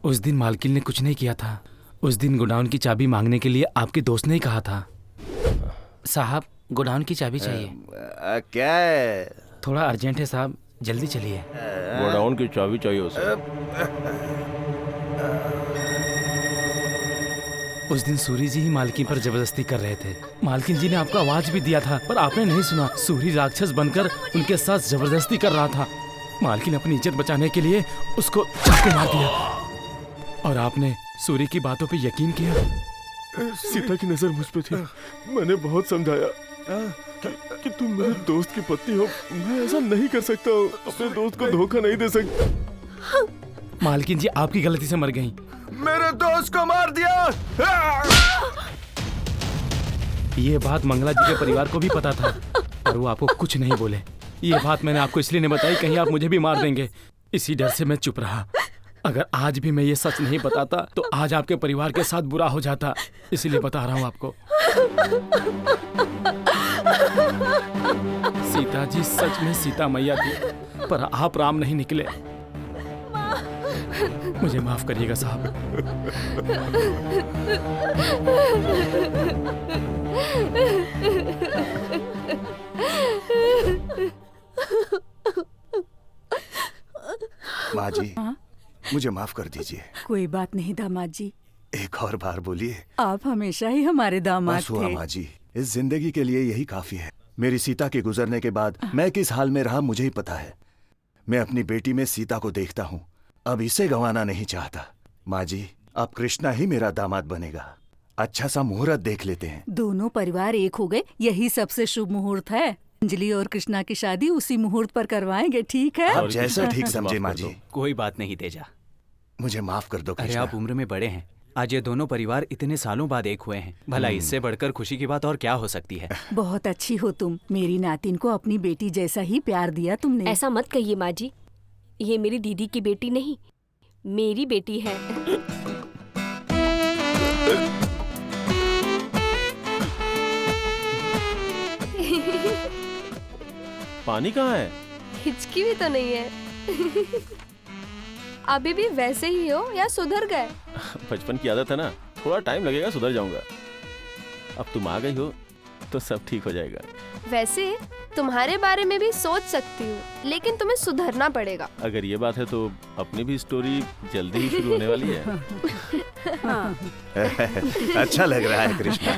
उस दिन मालकिन ने कुछ नहीं किया था। उस दिन गोडाउन की चाबी मांगने के लिए आपके दोस्त ने ही कहा था। साहब, गोडाउन की चाबी चाहिए। क्या है? थोड़ा अर्जेंट है साहब, जल्दी चलिए। गोडाउन की चाबी चाहिए उसे। उस दिन सूरी जी ही मालकिन पर जबरदस्ती कर रहे थे। मालकिन जी ने आपको आवाज भी दिया था पर आपने नहीं सुना। सूरी राक्षस बनकर उनके साथ जबरदस्ती कर रहा था। मालकिन अपनी इज्जत बचाने के लिए उसको चाकू मार दिया और आपने सूरी की बातों पे यकीन किया। सीता की नजर मुझ पे थी। मैंने बहुत समझाया कि तुम मेरे दोस्त की पत्नी हो। मैं ऐसा नहीं कर सकता हूँ। अपने दोस्त को धोखा नहीं दे सकता। मालकिन जी आपकी गलती से मर गई। मेरे दोस्त को मार दिया। ये बात मंगला जी के परिवार को भी पता था पर वो आपको कुछ नहीं बोले। ये बात मैंने आपको इसलिए नहीं बताई, कहीं आप मुझे भी मार देंगे। इसी डर से मैं चुप रहा। अगर आज भी मैं ये सच नहीं बताता तो आज आपके परिवार के साथ बुरा हो जाता, इसलिए बता रहा हूँ आपको। सीता जी सच में सीता मैया थी, पर आप राम नहीं निकले। मुझे माफ करिएगा साहब। माँ जी, मुझे माफ कर दीजिए। कोई बात नहीं दामाद जी, एक और बार बोलिए। आप हमेशा ही हमारे दामाद बस हुआ थे। माँ जी, इस जिंदगी के लिए यही काफी है। मेरी सीता के गुजरने के बाद मैं किस हाल में रहा मुझे ही पता है। मैं अपनी बेटी में सीता को देखता हूँ, अब इसे गंवाना नहीं चाहता। माँ जी, अब कृष्णा ही मेरा दामाद बनेगा। अच्छा सा मुहूर्त देख लेते हैं। दोनों परिवार एक हो गए, यही सबसे शुभ मुहूर्त है। अंजलि और कृष्णा की शादी उसी मुहूर्त पर करवाएंगे, ठीक है? आप जैसा ठीक समझे माँ जी। कोई बात नहीं तेजा, मुझे माफ कर दो। अरे आप उम्र में बड़े हैं, आज ये दोनों परिवार इतने सालों बाद एक हुए हैं। भला इससे बढ़कर खुशी की बात और क्या हो सकती है। बहुत अच्छी हो तुम, मेरी नातिन को अपनी बेटी जैसा ही प्यार दिया तुमने। ऐसा मत कहिए माँ जी, ये मेरी दीदी की बेटी नहीं, मेरी बेटी है। पानी कहाँ है? हिचकी भी तो नहीं है। अभी भी वैसे ही हो या सुधर गए? बचपन की आदत है ना, थोड़ा टाइम लगेगा, सुधर जाऊंगा। अब तुम आ गई हो तो सब ठीक हो जाएगा। वैसे तुम्हारे बारे में भी सोच सकती हूँ, लेकिन तुम्हें सुधरना पड़ेगा। अगर ये बात है तो अपनी भी स्टोरी जल्दी ही शुरू होने वाली है। अच्छा लग रहा है कृष्णा।